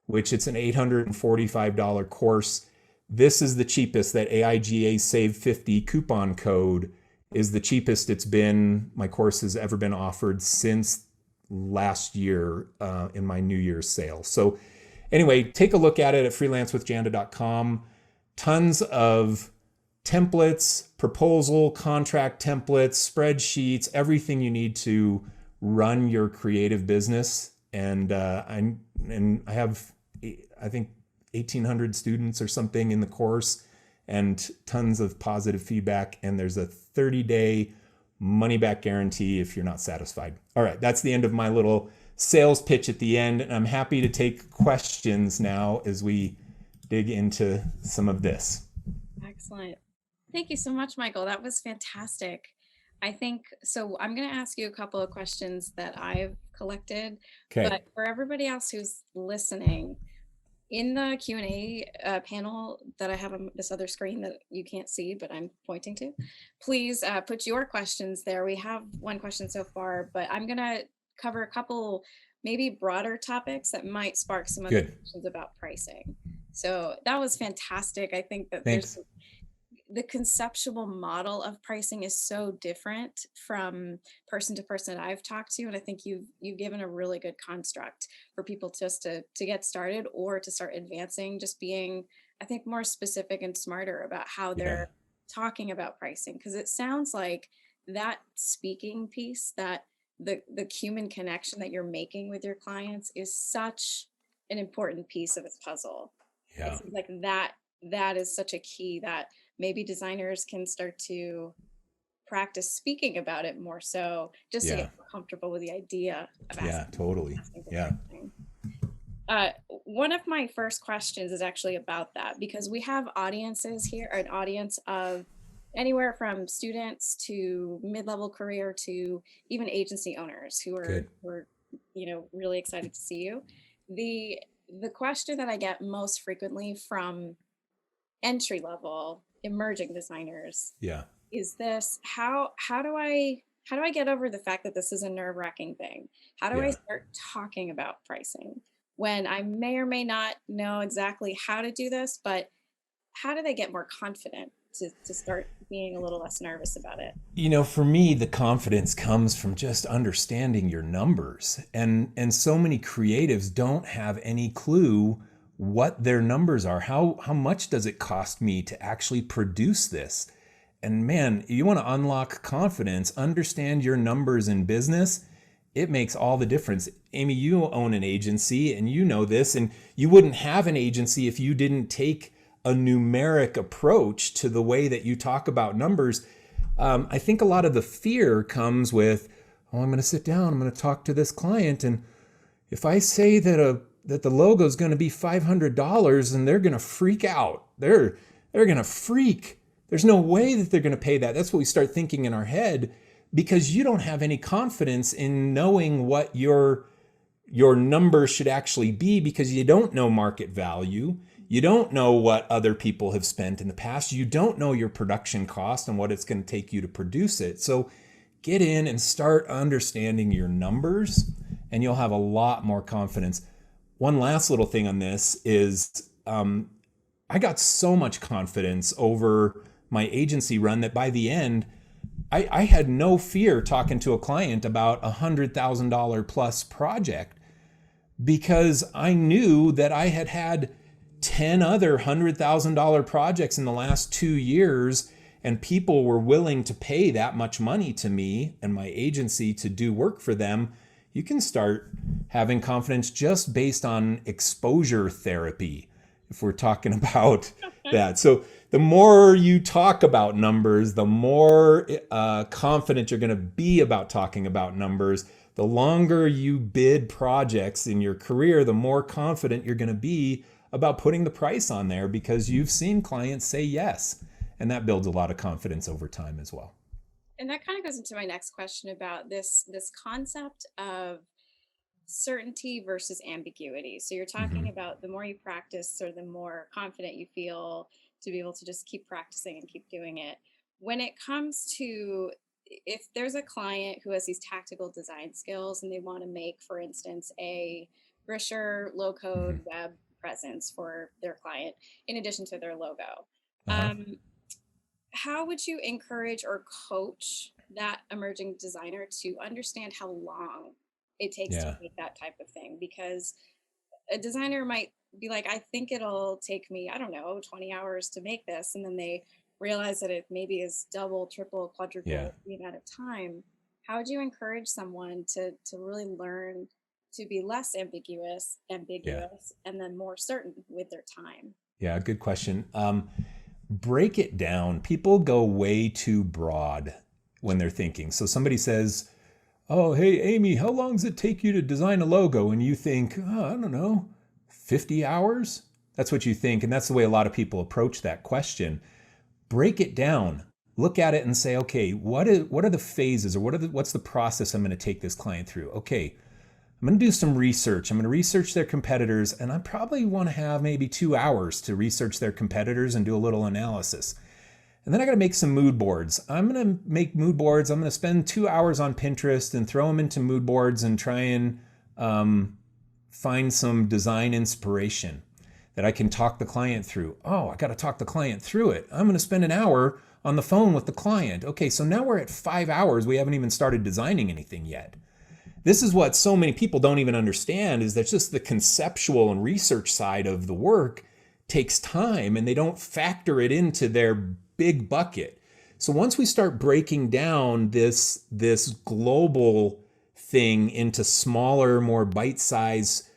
which it's an $845 course. This is the cheapest. That AIGA Save 50 coupon code is the cheapest it's been. My course has ever been offered since last year in my New Year's sale. So anyway, take a look at it at freelancewithjanda.com. Tons of templates, proposal, contract templates, spreadsheets, everything you need to run your creative business. And I have, I think, 1,800 students or something in the course, and tons of positive feedback. And there's a 30-day money-back guarantee if you're not satisfied. All right, that's the end of my little sales pitch at the end. And I'm happy to take questions now as we dig into some of this. Excellent. Thank you so much, Michael. That was fantastic. I think, so I'm going to ask you a couple of questions that I've collected, Okay. but for everybody else who's listening, In the Q&A panel that I have on this other screen that you can't see, but I'm pointing to, please put your questions there. We have one question so far, but I'm going to cover a couple maybe broader topics that might spark some other Good. questions about pricing. So that was fantastic. I think that Thanks. the conceptual model of pricing is so different from person to person that I've talked to, and I think you've given a really good construct for people just to get started or to start advancing, just being, I think, more specific and smarter about how Yeah. they're talking about pricing, because it sounds like that speaking piece, that the human connection that you're making with your clients is such an important piece of this puzzle. It Yeah. seems like that is such a key that maybe designers can start to practice speaking about it more, so just to Yeah. get more comfortable with the idea of Yeah, totally. asking for Yeah. pricing. One of my first questions is actually about that, because we have audiences here, an audience of anywhere from students to mid-level career to even agency owners Good. who are really excited to see you. The the question that I get most frequently from entry level emerging designers Yeah. is this: how do I get over the fact that this is a nerve-wracking thing? How do I Yeah. start talking about pricing when I may or may not know exactly how to do this, but how do they get more confident to start being a little less nervous about it? For me, the confidence comes from just understanding your numbers. And so many creatives don't have any clue what their numbers are. How much does it cost me to actually produce this? And man, you want to unlock confidence, understand your numbers in business. It makes all the difference. Amy, you own an agency and you know this, and you wouldn't have an agency if you didn't take a numeric approach to the way that you talk about numbers. I think a lot of the fear comes with, oh, I'm going to sit down, I'm going to talk to this client, and if I say that the logo is going to be $500, and they're going to freak out. They're going to freak. There's no way that they're going to pay that. That's what we start thinking in our head, because you don't have any confidence in knowing what your number should actually be, because you don't know market value. You don't know what other people have spent in the past. You don't know your production cost and what it's going to take you to produce it. So get in and start understanding your numbers, and you'll have a lot more confidence. One last little thing on this is I got so much confidence over my agency run that by the end, I had no fear talking to a client about $100,000 plus project, because I knew that I had 10 other $100,000 projects in the last 2 years, and people were willing to pay that much money to me and my agency to do work for them. You can start having confidence just based on exposure therapy, if we're talking about that. So the more you talk about numbers, the more confident you're going to be about talking about numbers. The longer you bid projects in your career, the more confident you're going to be about putting the price on there, because you've seen clients say yes. And that builds a lot of confidence over time as well. And that kind of goes into my next question about this concept of certainty versus ambiguity. So you're talking Mm-hmm. about the more you practice, or the more confident you feel to be able to just keep practicing and keep doing it. When it comes to, if there's a client who has these tactical design skills and they want to make, for instance, a brochure, low Mm-hmm. code web presence for their client in addition to their logo, Uh-huh. um, how would you encourage or coach that emerging designer to understand how long it takes to Yeah. make that type of thing? Because a designer might be like, I think it'll take me, I don't know, 20 hours to make this. And then they realize that it maybe is double, triple, Yeah. quadruple the amount of time. How would you encourage someone to really learn to be less Yeah. ambiguous, and then more certain with their time? Yeah. Good question. Break it down. People go way too broad when they're thinking. So somebody says, oh, hey, Amy, how long does it take you to design a logo? And you think, oh, I don't know, 50 hours? That's what you think. And that's the way a lot of people approach that question. Break it down. Look at it and say, okay, what are the phases, or what's the process I'm going to take this client through? Okay, I'm going to do some research. I'm going to research their competitors, and I probably want to have maybe 2 hours to research their competitors and do a little analysis. And then I got to make some mood boards. I'm going to make mood boards. I'm going to spend 2 hours on Pinterest and throw them into mood boards and try and find some design inspiration that I can talk the client through. Oh, I got to talk the client through it. I'm going to spend an hour on the phone with the client. Okay, so now we're at 5 hours. We haven't even started designing anything yet. This is what so many people don't even understand, is that just the conceptual and research side of the work takes time, and they don't factor it into their big bucket. So once we start breaking down this global thing into smaller, more bite-sized,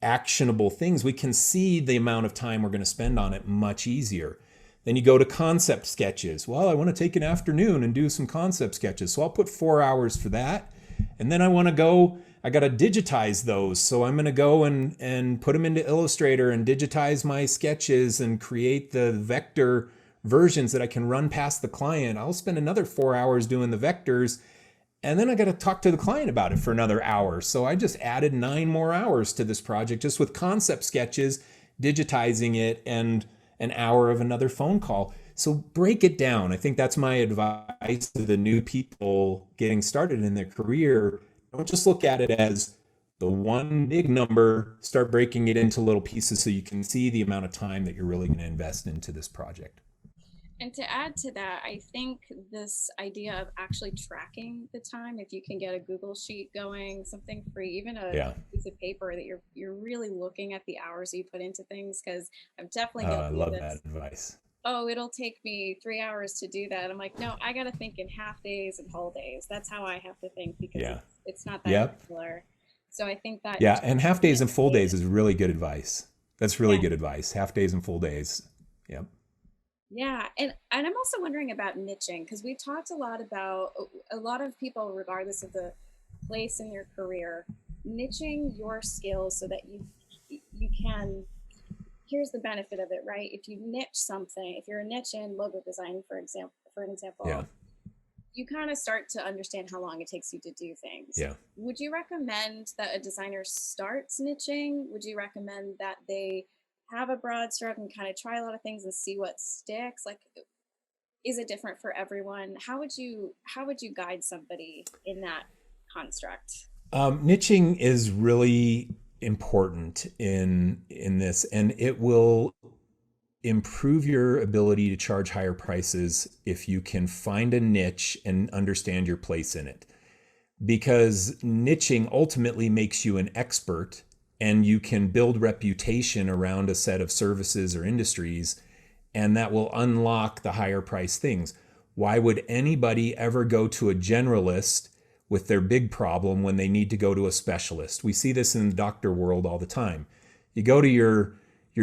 actionable things, we can see the amount of time we're going to spend on it much easier. Then you go to concept sketches. Well, I want to take an afternoon and do some concept sketches. So I'll put 4 hours for that. And then I got to digitize those. So I'm going to go and put them into Illustrator and digitize my sketches and create the vector versions that I can run past the client. I'll spend another 4 hours doing the vectors. And then I got to talk to the client about it for another hour. So I just added 9 more hours to this project just with concept sketches, digitizing it, and an hour of another phone call. So break it down. I think that's my advice to the new people getting started in their career. Don't just look at it as the one big number. Start breaking it into little pieces so you can see the amount of time that you're really going to invest into this project. And to add to that, I think this idea of actually tracking the time, if you can get a Google sheet going, something free, even a piece of paper that you're really looking at the hours you put into things, because I'm definitely going to do love this. that advice. Oh, it'll take me 3 hours to do that. I'm like, no, I got to think in half days and whole days. That's how I have to think, because it's not that regular. So I think that. Yeah, and half days and full days is really good advice. That's really good advice. Half days and full days. Yep. Yeah, and I'm also wondering about niching, because we've talked a lot about a lot of people, regardless of the place in your career, niching your skills so that you can. Here's the benefit of it, right? If you niche something, if you're a niche in logo design, for example, you kind of start to understand how long it takes you to do things. Yeah. Would you recommend that a designer starts niching? Would you recommend that they have a broad stroke and kind of try a lot of things and see what sticks? Like, is it different for everyone? How would you guide somebody in that construct? Niching is really important in this, and it will improve your ability to charge higher prices if you can find a niche and understand your place in it. Because niching ultimately makes you an expert, and you can build reputation around a set of services or industries, and that will unlock the higher price things. Why would anybody ever go to a generalist with their big problem when they need to go to a specialist? We see this in the doctor world all the time. You go to your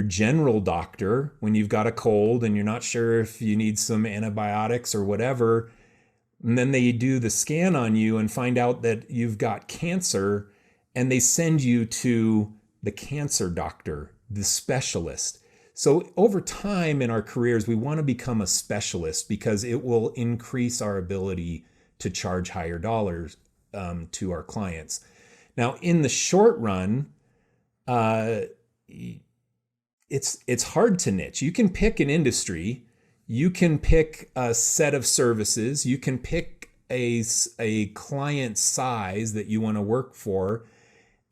general doctor when you've got a cold and you're not sure if you need some antibiotics or whatever, and then they do the scan on you and find out that you've got cancer, and they send you to the cancer doctor, the specialist. So over time in our careers, we want to become a specialist because it will increase our ability to charge higher dollars to our clients. Now, in the short run, it's hard to niche. You can pick an industry, you can pick a set of services, you can pick a client size that you want to work for,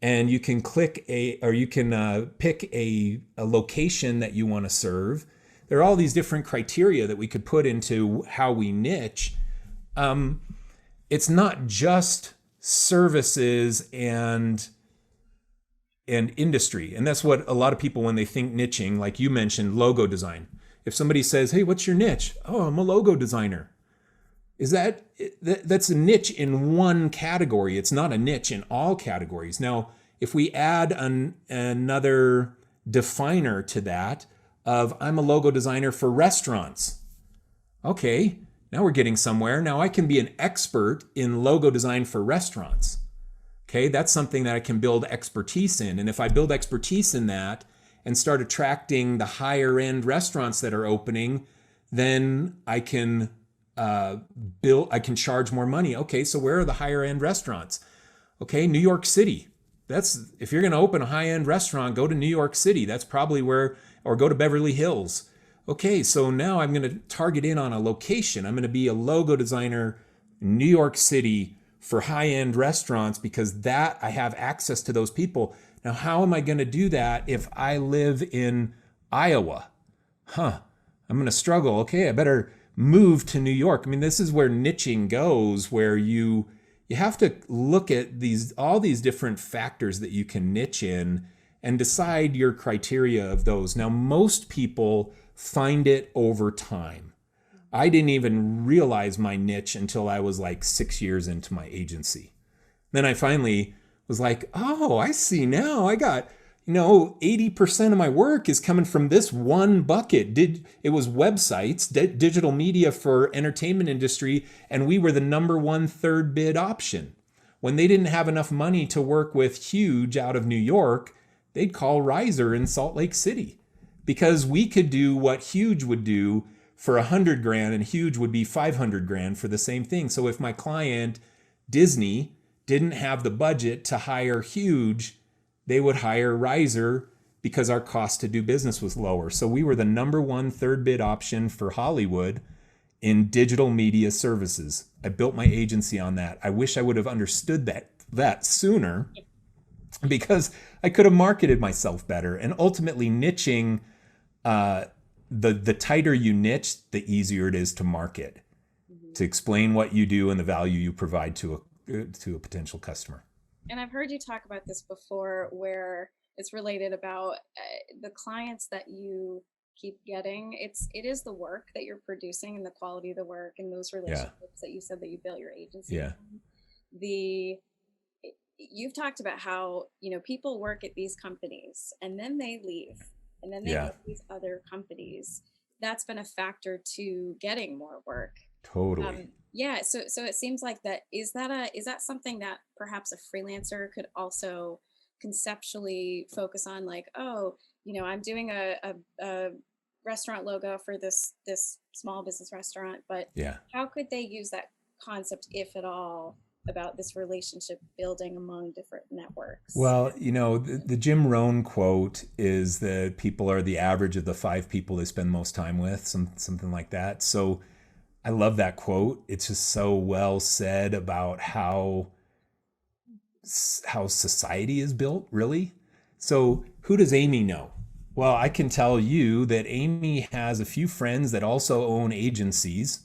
and you can pick a location that you want to serve. There are all these different criteria that we could put into how we niche. It's not just services and industry. And that's what a lot of people, when they think niching, like you mentioned, logo design. If somebody says, hey, what's your niche? Oh, I'm a logo designer. That's a niche in one category. It's not a niche in all categories. Now, if we add another definer to that of I'm a logo designer for restaurants. Okay, now we're getting somewhere. Now I can be an expert in logo design for restaurants. Okay, that's something that I can build expertise in. And if I build expertise in that and start attracting the higher end restaurants that are opening, then I can charge more money. Okay, so where are the higher end restaurants? Okay, New York City. That's if you're going to open a high-end restaurant, go to New York City. That's probably where, or go to Beverly Hills. Okay, so now I'm going to target in on a location. I'm going to be a logo designer in New York City for high-end restaurants because that I have access to those people. Now, how am I going to do that if I live in Iowa? I'm going to struggle. Okay, I better move to New York. I mean, this is where niching goes, where you have to look at all these different factors that you can niche in and decide your criteria of those. Now, most people find it over time. I didn't even realize my niche until I was like 6 years into my agency. Then I finally was like, oh, I see now. I got, 80% of my work is coming from this one bucket. It was websites, digital media for entertainment industry, and we were the number one third bid option. When they didn't have enough money to work with Huge out of New York, they'd call Riser in Salt Lake City because we could do what Huge would do for $100,000 and Huge would be $500,000 for the same thing. So if my client, Disney, didn't have the budget to hire Huge, they would hire Riser because our cost to do business was lower. So we were the number one third bid option for Hollywood in digital media services. I built my agency on that. I wish I would have understood that sooner because I could have marketed myself better. And ultimately niching, the tighter you niche, the easier it is to market, to explain what you do and the value you provide to a potential customer. And I've heard you talk about this before, where it's related about the clients that you keep getting. It is the work that you're producing and the quality of the work and those relationships that you said that you built your agency on. You've talked about how, people work at these companies and then they leave and then they go to these other companies. That's been a factor to getting more work. Totally. So it seems like that is that something that perhaps a freelancer could also conceptually focus on, like, oh, I'm doing a restaurant logo for this small business restaurant, but how could they use that concept, if at all, about this relationship building among different networks? Well, the Jim Rohn quote is that people are the average of the 5 people they spend most time with, something like that. So I love that quote. It's just so well said about how society is built, really. So who does Amy know? Well, I can tell you that Amy has a few friends that also own agencies,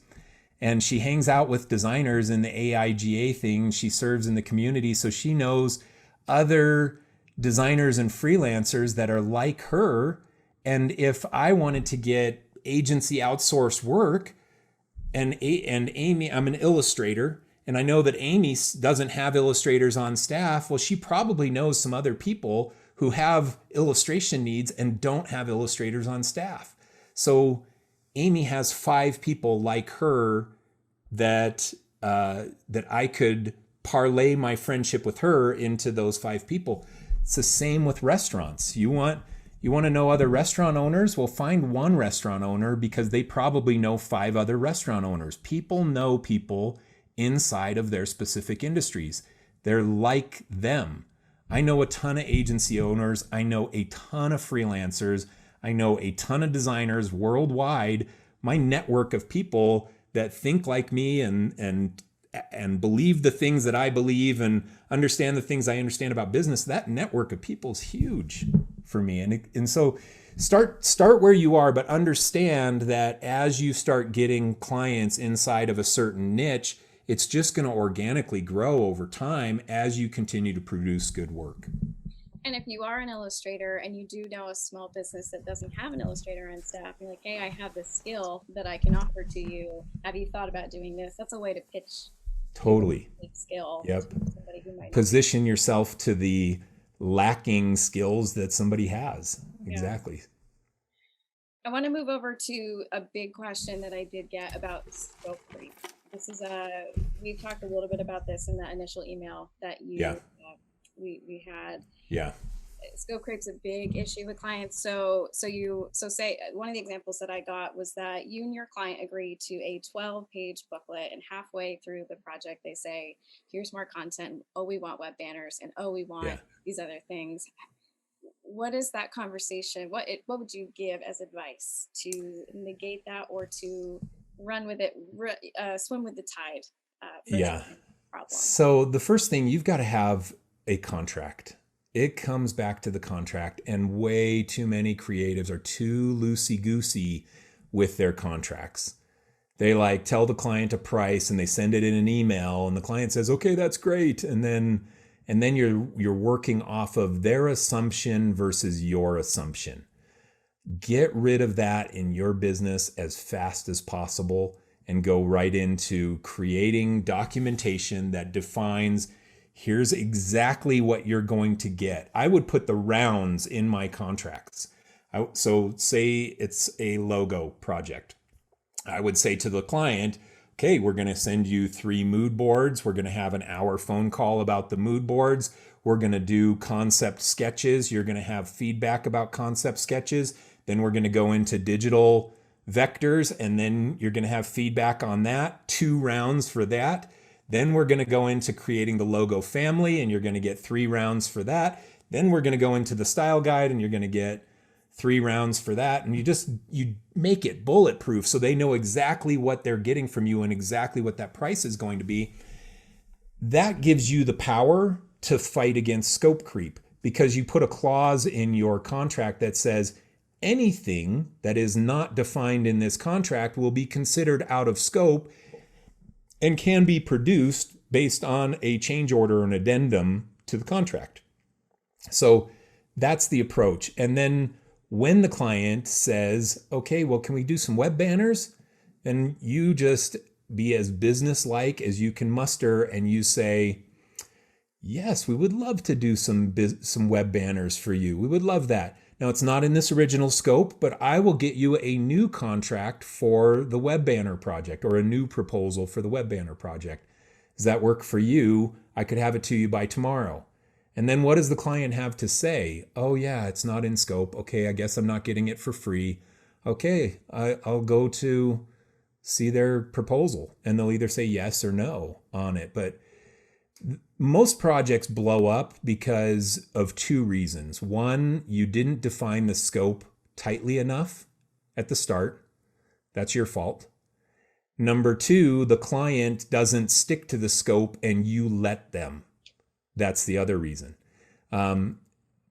and she hangs out with designers in the AIGA thing. She serves in the community, so she knows other designers and freelancers that are like her. And if I wanted to get agency outsourced work, and Amy, I'm an illustrator, and I know that Amy doesn't have illustrators on staff. Well, she probably knows some other people who have illustration needs and don't have illustrators on staff. So Amy has 5 people like her that I could parlay my friendship with her into those 5 people. It's the same with restaurants. You want to know other restaurant owners? Well, find one restaurant owner because they probably know 5 other restaurant owners. People know people inside of their specific industries. They're like them. I know a ton of agency owners. I know a ton of freelancers. I know a ton of designers worldwide. My network of people that think like me and believe the things that I believe and understand the things I understand about business, that network of people is huge for me. And so start where you are, but understand that as you start getting clients inside of a certain niche, it's just going to organically grow over time as you continue to produce good work. And if you are an illustrator and you do know a small business that doesn't have an illustrator on staff, you're like, hey, I have this skill that I can offer to you. Have you thought about doing this? That's a way to pitch. Totally. Skill. Yep. Somebody who might position yourself to the lacking skills that somebody has. Yeah. Exactly. I want to move over to a big question that I did get about scope creep. This is we talked a little bit about this in that initial email that we had. Yeah. scope creep's a big issue with clients. So say one of the examples that I got was that you and your client agree to a 12-page booklet, and halfway through the project they say, here's more content. Oh, we want web banners, and oh, we want Yeah. these other things. What is that conversation? What would you give as advice to negate that, or to run with it, swim with the tide for Yeah. that problem? So the first thing, you've got to have a contract. It comes back to the contract, and way too many creatives are too loosey-goosey with their contracts. They like tell the client a price and they send it in an email, and the client says, "Okay, that's great." And then you're working off of their assumption versus your assumption. Get rid of that in your business as fast as possible and go right into creating documentation that defines, here's exactly what you're going to get. I would put the rounds in my contracts. So say it's a logo project. I would say to the client, okay, we're going to send you 3 mood boards. We're going to have an hour phone call about the mood boards. We're going to do concept sketches. You're going to have feedback about concept sketches. Then we're going to go into digital vectors, and then you're going to have feedback on that. 2 rounds for that. Then we're going to go into creating the logo family, and you're going to get 3 rounds for that. Then we're going to go into the style guide, and you're going to get 3 rounds for that. And you make it bulletproof so they know exactly what they're getting from you and exactly what that price is going to be. That gives you the power to fight against scope creep, because you put a clause in your contract that says anything that is not defined in this contract will be considered out of scope and can be produced based on a change order or an addendum to the contract. So that's the approach. And then when the client says, okay, well, can we do some web banners? Then you just be as business-like as you can muster, and you say, yes, we would love to do some web banners for you. We would love that. Now, it's not in this original scope, but I will get you a new contract for the web banner project, or a new proposal for the web banner project. Does that work for you? I could have it to you by tomorrow. And then what does the client have to say? Oh yeah, it's not in scope. Okay, I guess I'm not getting it for free. Okay, I'll go to see their proposal, and they'll either say yes or no on it. But most projects blow up because of 2 reasons. One, you didn't define the scope tightly enough at the start. That's your fault. Number 2, the client doesn't stick to the scope and you let them. That's the other reason.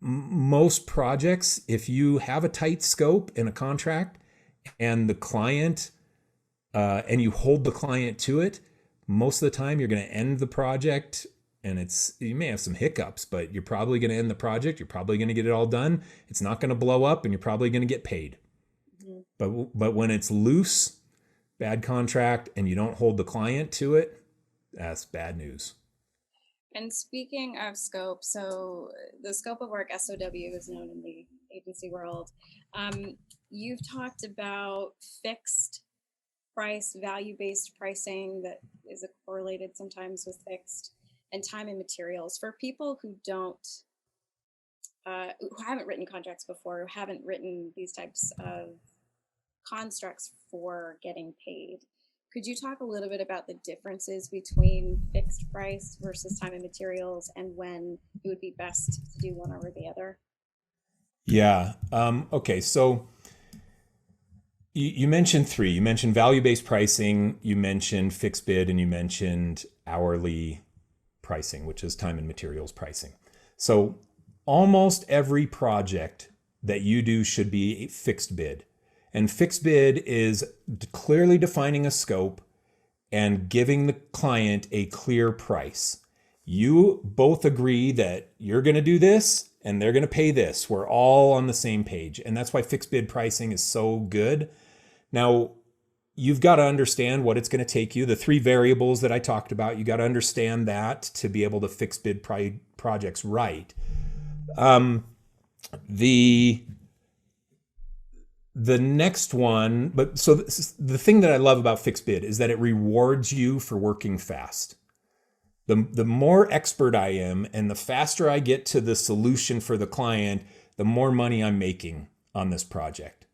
Most projects, if you have a tight scope in a contract and the client, and you hold the client to it, most of the time you're going to end the project, and you may have some hiccups, but you're probably going to end the project. You're probably going to get it all done. It's not going to blow up, and you're probably going to get paid. Mm-hmm. But when it's loose, bad contract, and you don't hold the client to it, that's bad news. And speaking of scope, so the scope of work, SOW, is known in the agency world. You've talked about fixed price, value-based pricing that is correlated sometimes with fixed, and time and materials. For people who haven't written contracts before, who haven't written these types of constructs for getting paid, could you talk a little bit about the differences between fixed price versus time and materials, and when it would be best to do one over the other? Yeah. Okay. So you mentioned 3. You mentioned value-based pricing, you mentioned fixed bid, and you mentioned hourly pricing, which is time and materials pricing. So almost every project that you do should be a fixed bid. And fixed bid is clearly defining a scope and giving the client a clear price. You both agree that you're going to do this and they're going to pay this. We're all on the same page. And that's why fixed bid pricing is so good. Now, you've got to understand what it's going to take you. The 3 variables that I talked about, you got to understand that to be able to fix bid projects right. The next one, the thing that I love about fixed bid is that it rewards you for working fast. The more expert I am and the faster I get to the solution for the client, the more money I'm making on this project.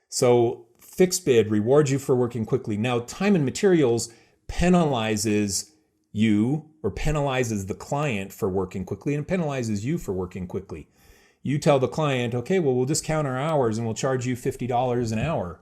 So fixed bid rewards you for working quickly. Now, time and materials penalizes you or penalizes the client for working quickly and penalizes you for working quickly. You tell the client, okay, well, we'll discount our hours and we'll charge you $50 an hour.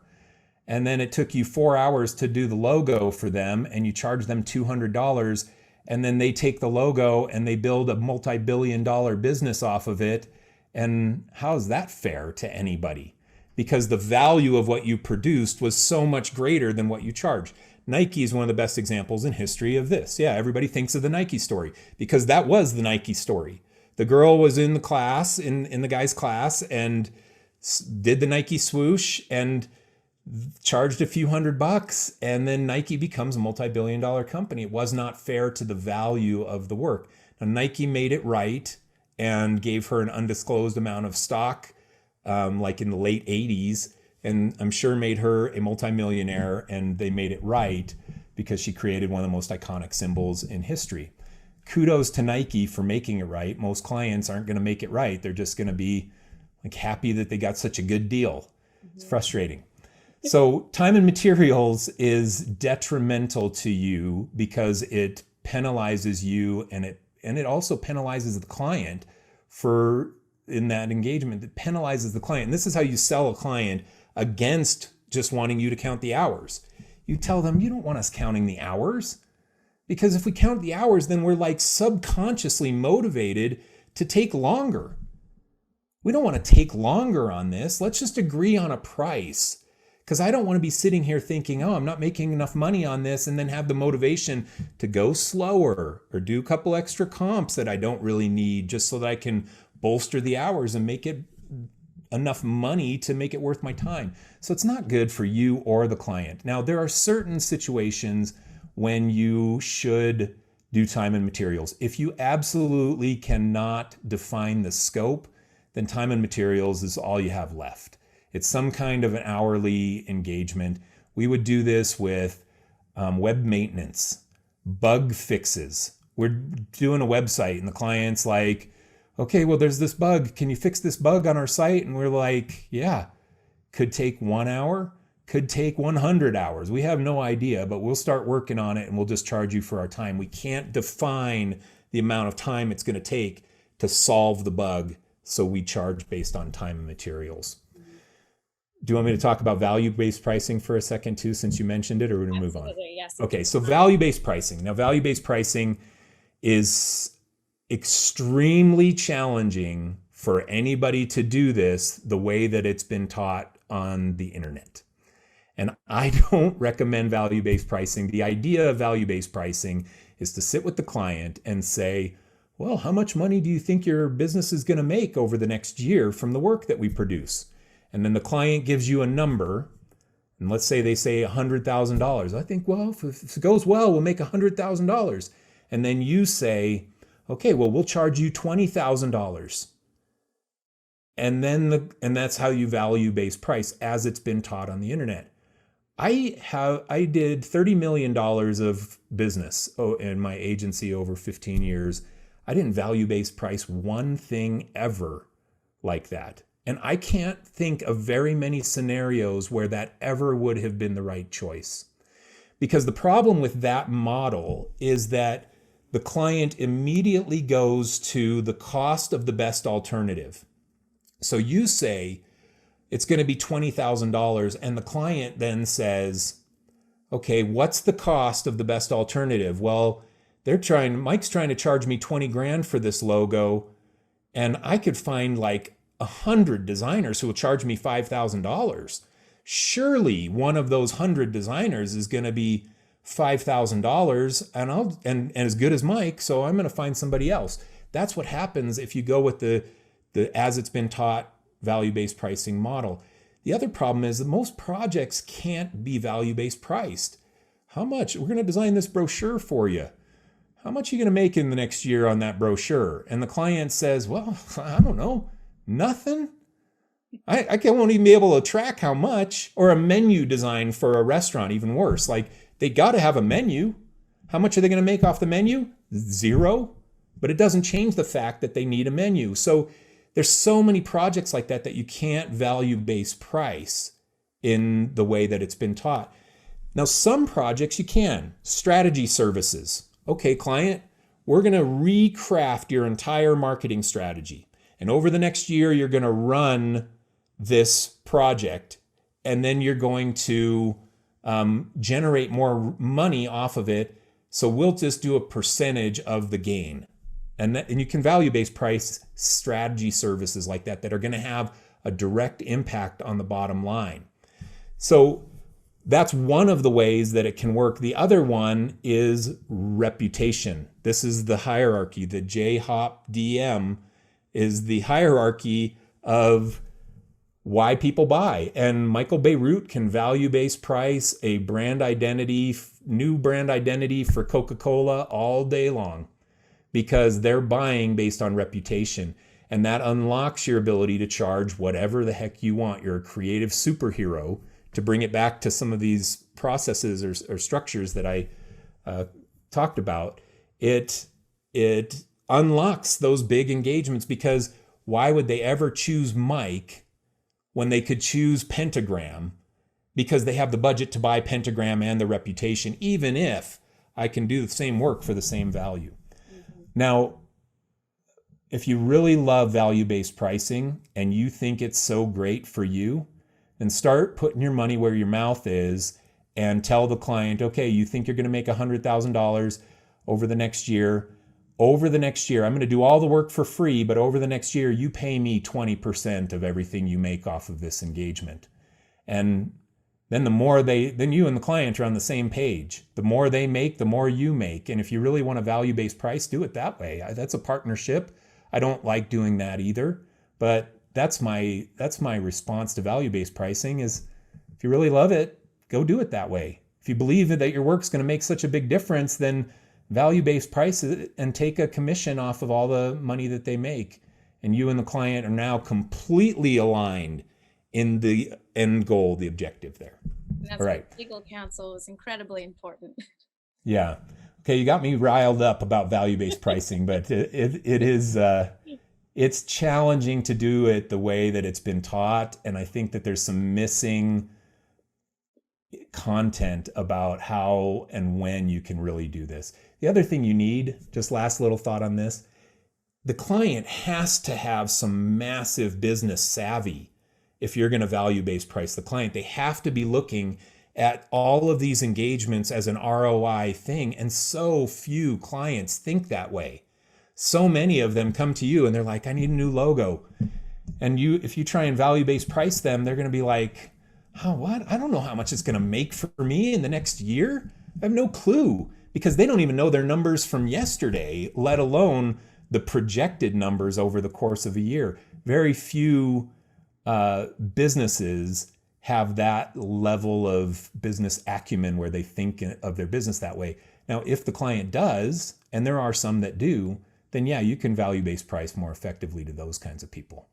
And then it took you 4 hours to do the logo for them and you charge them $200. And then they take the logo and they build a multi-billion-dollar business off of it. And how is that fair to anybody? Because the value of what you produced was so much greater than what you charged. Nike is one of the best examples in history of this. Yeah, everybody thinks of the Nike story because that was the Nike story. The girl was in the class, in the guy's class, and did the Nike swoosh and charged a few $100, and then Nike becomes a multi-billion-dollar company. It was not fair to the value of the work. Now, Nike made it right and gave her an undisclosed amount of stock, like in the late 80s, and I'm sure made her a multimillionaire, and they made it right because she created one of the most iconic symbols in history. Kudos to Nike for making it right. Most clients aren't going to make it right. They're just going to be like happy that they got such a good deal. It's frustrating. So time and materials is detrimental to you because it penalizes you and it also penalizes the client for in that engagement. It penalizes the client. And this is how you sell a client against just wanting you to count the hours. You tell them you don't want us counting the hours because if we count the hours, then we're like subconsciously motivated to take longer. We don't want to take longer on this. Let's just agree on a price. Because I don't want to be sitting here thinking, oh, I'm not making enough money on this, and then have the motivation to go slower or do a couple extra comps that I don't really need just so that I can bolster the hours and make it enough money to make it worth my time. So it's not good for you or the client. Now, there are certain situations when you should do time and materials. If you absolutely cannot define the scope, then time and materials is all you have left. It's some kind of an hourly engagement. We would do this with web maintenance, bug fixes. We're doing a website and the client's like, okay, well, there's this bug. Can you fix this bug on our site? And we're like, yeah, could take 1 hour, could take 100 hours. We have no idea, but we'll start working on it and we'll just charge you for our time. We can't define the amount of time it's going to take to solve the bug. So we charge based on time and materials. Do you want me to talk about value-based pricing for a second too, since you mentioned it, or we're going to move on? Yes. Okay, so value-based pricing. Now, value-based pricing is extremely challenging for anybody to do this the way that it's been taught on the internet. And I don't recommend value-based pricing. The idea of value-based pricing is to sit with the client and say, well, how much money do you think your business is going to make over the next year from the work that we produce? And then the client gives you a number, and let's say they say $100,000. I think, well, if it goes well, we'll make $100,000. And then you say, okay, well, we'll charge you $20,000. And that's how you value-based price as it's been taught on the internet. I did $30 million of business in my agency over 15 years. I didn't value-based price one thing ever like that. And I can't think of very many scenarios where that ever would have been the right choice. Because the problem with that model is that the client immediately goes to the cost of the best alternative. So you say it's going to be $20,000 and the client then says, okay, what's the cost of the best alternative? Well, Mike's trying to charge me 20 grand for this logo, and I could find like 100 designers who will charge me $5,000. Surely one of those 100 designers is going to be $5,000 and as good as Mike, so I'm going to find somebody else. That's what happens if you go with the as it's been taught value-based pricing model. The other problem is that most projects can't be value-based priced. How much? We're going to design this brochure for you. How much are you going to make in the next year on that brochure? And the client says, well, I don't know. Nothing? I won't even be able to track how much. Or a menu design for a restaurant, even worse. Like, they got to have a menu. How much are they going to make off the menu? zero, but it doesn't change the fact that they need a menu. So there's so many projects like that you can't value-based price in the way that it's been taught. Now, some projects you can. Strategy services. Okay, client, we're going to recraft your entire marketing strategy. And over the next year, you're going to run this project, and then you're going to generate more money off of it. So we'll just do a percentage of the gain. And you can value-based price strategy services like that are going to have a direct impact on the bottom line. So that's one of the ways that it can work. The other one is reputation. This is the hierarchy. The JHOP-DM is the hierarchy of why people buy. And Michael Beirut can value-based price a brand identity, new brand identity for Coca-Cola all day long, because they're buying based on reputation. And that unlocks your ability to charge whatever the heck you want. You're a creative superhero. To bring it back to some of these processes or structures that I talked about, it unlocks those big engagements, because why would they ever choose Mike when they could choose Pentagram? Because they have the budget to buy Pentagram and the reputation, even if I can do the same work for the same value. Now, if you really love value-based pricing and you think it's so great for you, then start putting your money where your mouth is and tell the client, okay, you think you're going to make $100,000 over the next year. Over the next year, I'm going to do all the work for free, but over the next year, you pay me 20% of everything you make off of this engagement. And then then you and the client are on the same page. The more they make, the more you make. And if you really want a value-based price, do it that way. That's a partnership. I don't like doing that either, but that's my response to value-based pricing is, if you really love it, go do it that way. If you believe that your work's going to make such a big difference, then value-based price it and take a commission off of all the money that they make. And you and the client are now completely aligned in the end goal, the objective there. And that's all right. why legal counsel is incredibly important. Yeah. Okay, you got me riled up about value-based pricing, but it is... it's challenging to do it the way that it's been taught. And I think that there's some missing content about how and when you can really do this. The other thing you need, just last little thought on this, the client has to have some massive business savvy. If you're going to value-based price the client, they have to be looking at all of these engagements as an ROI thing. And so few clients think that way. So many of them come to you and they're like, I need a new logo. And if you try and value-based price them, they're going to be like, oh, what? I don't know how much it's going to make for me in the next year. I have no clue, because they don't even know their numbers from yesterday, let alone the projected numbers over the course of a year. Very few businesses have that level of business acumen where they think of their business that way. Now, if the client does, and there are some that do, then yeah, you can value-based price more effectively to those kinds of people.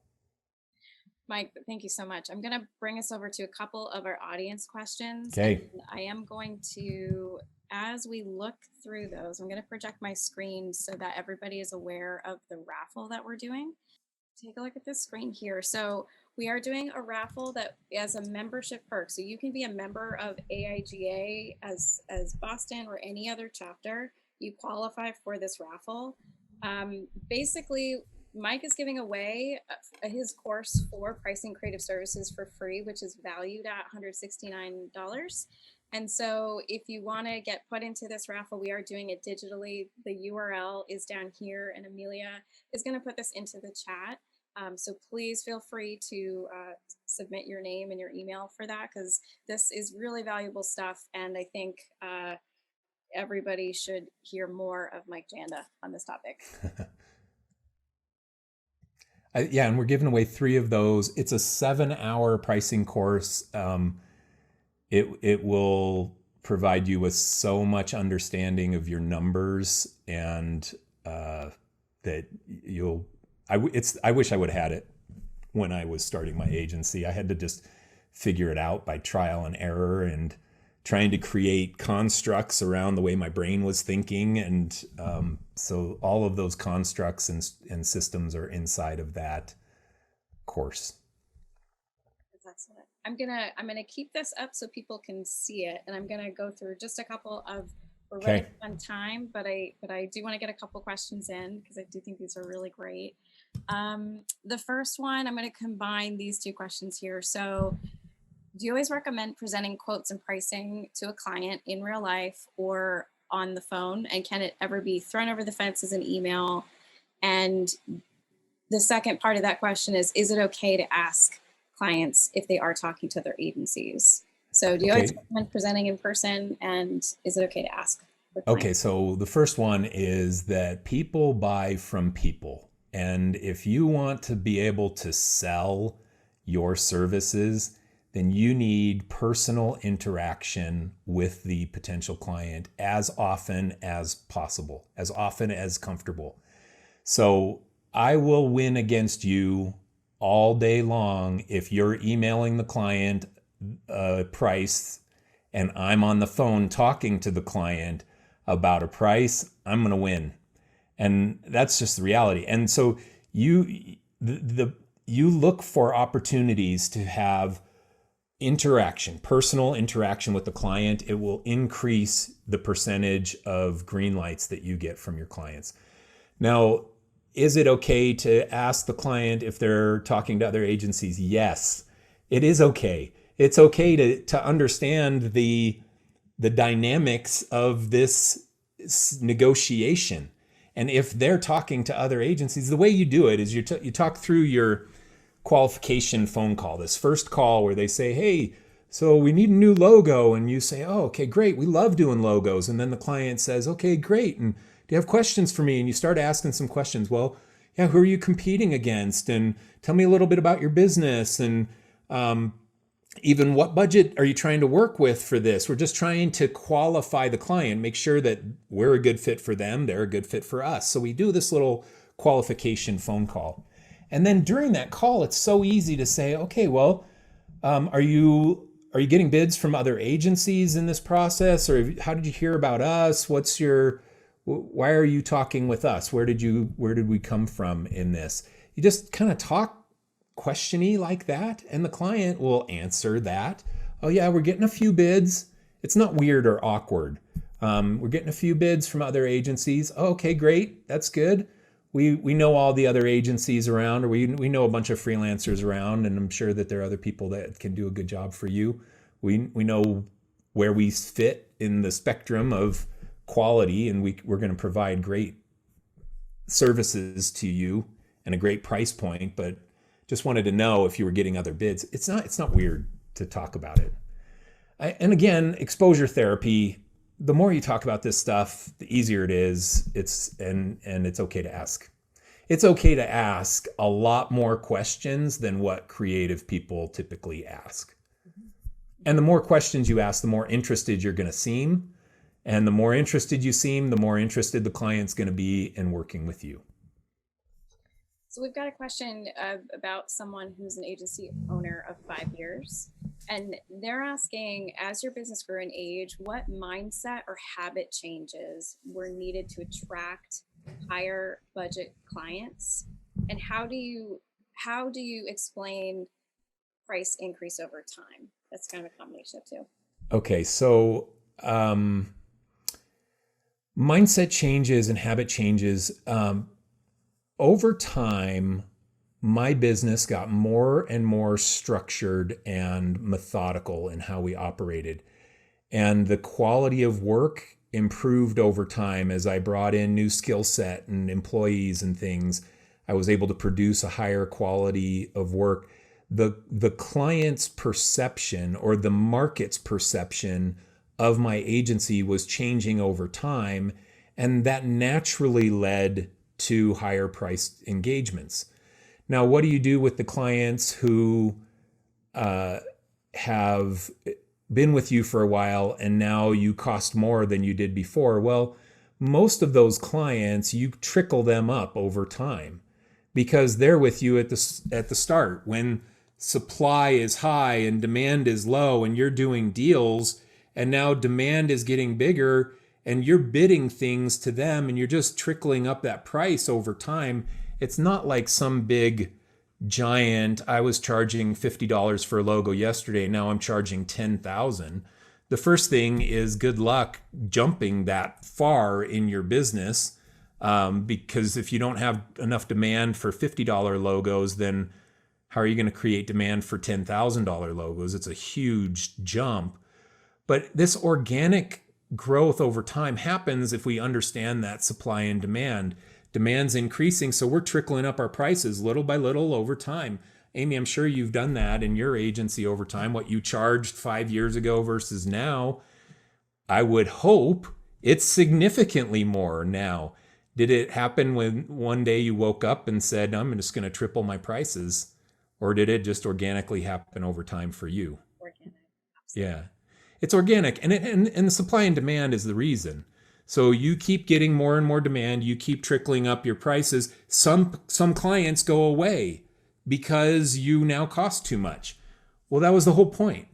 Mike, thank you so much. I'm going to bring us over to a couple of our audience questions. Okay. And I am going to, as we look through those, I'm going to project my screen so that everybody is aware of the raffle that we're doing. Take a look at this screen here. So we are doing a raffle that as a membership perk. So you can be a member of AIGA as Boston or any other chapter. You qualify for this raffle. Basically, Mike is giving away his course for pricing creative services for free, which is valued at $169. And so if you want to get put into this raffle, we are doing it digitally. The URL is down here, and Amelia is going to put this into the chat. So please feel free to submit your name and your email for that, because this is really valuable stuff. And I think everybody should hear more of Mike Janda on this topic. Yeah, and we're giving away 3 of those. It's a 7-hour pricing course. It will provide you with so much understanding of your numbers, and that you'll. I wish I would have had it when I was starting my agency. I had to just figure it out by trial and error and trying to create constructs around the way my brain was thinking. And so all of those constructs and systems are inside of that course. That's excellent. I'm gonna keep this up so people can see it, and I'm gonna go through just a couple of. We're running on time, but I do want to get a couple questions in because I do think these are really great. The first one, I'm going to combine these two questions here. So, do you always recommend presenting quotes and pricing to a client in real life or on the phone? And can it ever be thrown over the fence as an email? And the second part of that question is it okay to ask clients if they are talking to their agencies? So do you always recommend presenting in person, and is it okay to ask? Okay, so the first one is that people buy from people. And if you want to be able to sell your services, then you need personal interaction with the potential client as often as possible, as often as comfortable. So I will win against you all day long if you're emailing the client a price and I'm on the phone talking to the client about a price. I'm going to win. And that's just the reality. And so you look for opportunities to have interaction, personal interaction with the client. It will increase the percentage of green lights that you get from your clients. Now, is it okay to ask the client if they're talking to other agencies? Yes, it is okay. It's okay to understand the dynamics of this negotiation. And if they're talking to other agencies, the way you do it is you talk through your qualification phone call, this first call where they say, hey, so we need a new logo. And you say, oh, okay, great. We love doing logos. And then the client says, okay, great. And do you have questions for me? And you start asking some questions. Well, yeah, who are you competing against? And tell me a little bit about your business. And even what budget are you trying to work with for this? We're just trying to qualify the client, make sure that we're a good fit for them, they're a good fit for us. So we do this little qualification phone call. And then during that call, it's so easy to say, okay, well, are you getting bids from other agencies in this process? Or how did you hear about us? Why are you talking with us? Where did we come from in this? You just kind of talk questiony like that, and the client will answer that. Oh yeah, we're getting a few bids. It's not weird or awkward. We're getting a few bids from other agencies. Oh, okay, great. That's good. We know all the other agencies around, or we know a bunch of freelancers around, and I'm sure that there are other people that can do a good job for you. We know where we fit in the spectrum of quality, and we're going to provide great services to you and a great price point, but just wanted to know if you were getting other bids. It's not weird to talk about it. And again, exposure therapy, the more you talk about this stuff, the easier it is. It's okay to ask. It's okay to ask a lot more questions than what creative people typically ask. And the more questions you ask, the more interested you're going to seem. And the more interested you seem, the more interested the client's going to be in working with you. So we've got a question about someone who's an agency owner of 5 years. And they're asking, as your business grew in age, what mindset or habit changes were needed to attract higher budget clients? And how do you explain price increase over time? That's kind of a combination of two. Okay, so mindset changes and habit changes. Over time, my business got more and more structured and methodical in how we operated. And the quality of work improved over time as I brought in new skill set and employees and things. I was able to produce a higher quality of work. The client's perception or the market's perception of my agency was changing over time, and that naturally led to higher priced engagements. Now, what do you do with the clients who have been with you for a while and now you cost more than you did before? Well, most of those clients, you trickle them up over time because they're with you at the start when supply is high and demand is low and you're doing deals And now demand is getting bigger and you're bidding things to them and you're just trickling up that price over time. It's not like some big giant, I was charging $50 for a logo yesterday, now I'm charging 10,000. The first thing is good luck jumping that far in your business, because if you don't have enough demand for $50 logos, then how are you going to create demand for $10,000 logos? It's a huge jump. But this organic growth over time happens if we understand that supply and demand. Demand's increasing, so we're trickling up our prices little by little over time. Amy, I'm sure you've done that in your agency over time. What you charged 5 years ago versus now, I would hope it's significantly more now. Did it happen when one day you woke up and said, I'm just going to triple my prices? Or did it just organically happen over time for you? Organic. Yeah, it's organic. And the supply and demand is the reason. So you keep getting more and more demand. You keep trickling up your prices. Some clients go away because you now cost too much. Well, that was the whole point,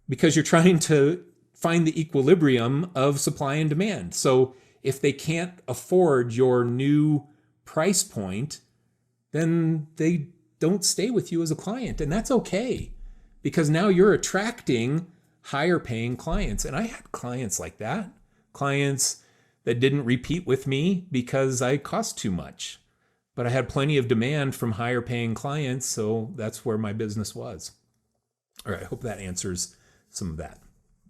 because you're trying to find the equilibrium of supply and demand. So if they can't afford your new price point, then they don't stay with you as a client. And that's okay, because now you're attracting higher paying clients. And I had clients like that, clients that didn't repeat with me because I cost too much. But I had plenty of demand from higher paying clients, so that's where my business was. All right, I hope that answers some of that.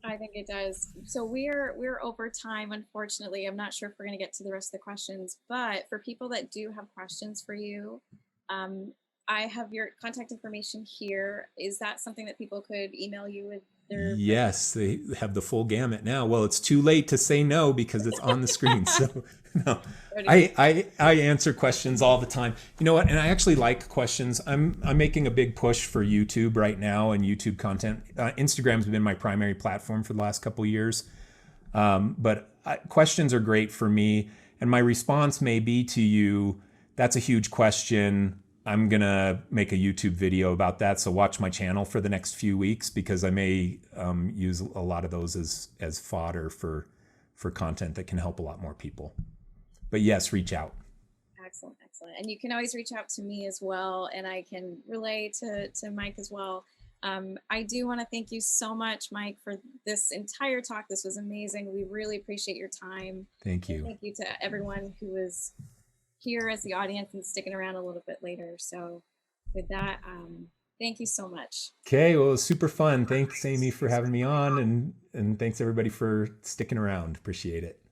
I think it does. So we're over time, unfortunately. I'm not sure if we're going to get to the rest of the questions, but for people that do have questions for you, I have your contact information here. Is that something that people could email you with their? Yes, they have the full gamut now. Well, it's too late to say no because it's on the screen. So no, I answer questions all the time. You know what? And I actually like questions. I'm making a big push for YouTube right now and YouTube content. Instagram's been my primary platform for the last couple of years. But questions are great for me. And my response may be to you, that's a huge question. I'm going to make a YouTube video about that. So watch my channel for the next few weeks, because I may use a lot of those as fodder for content that can help a lot more people. But yes, reach out. Excellent, excellent. And you can always reach out to me as well, and I can relay to Mike as well. I do want to thank you so much, Mike, for this entire talk. This was amazing. We really appreciate your time. Thank you. And thank you to everyone who was here as the audience and sticking around a little bit later. So with that, thank you so much. Okay, well, it was super fun. Thanks, Amy, for having me on, and thanks everybody for sticking around. Appreciate it.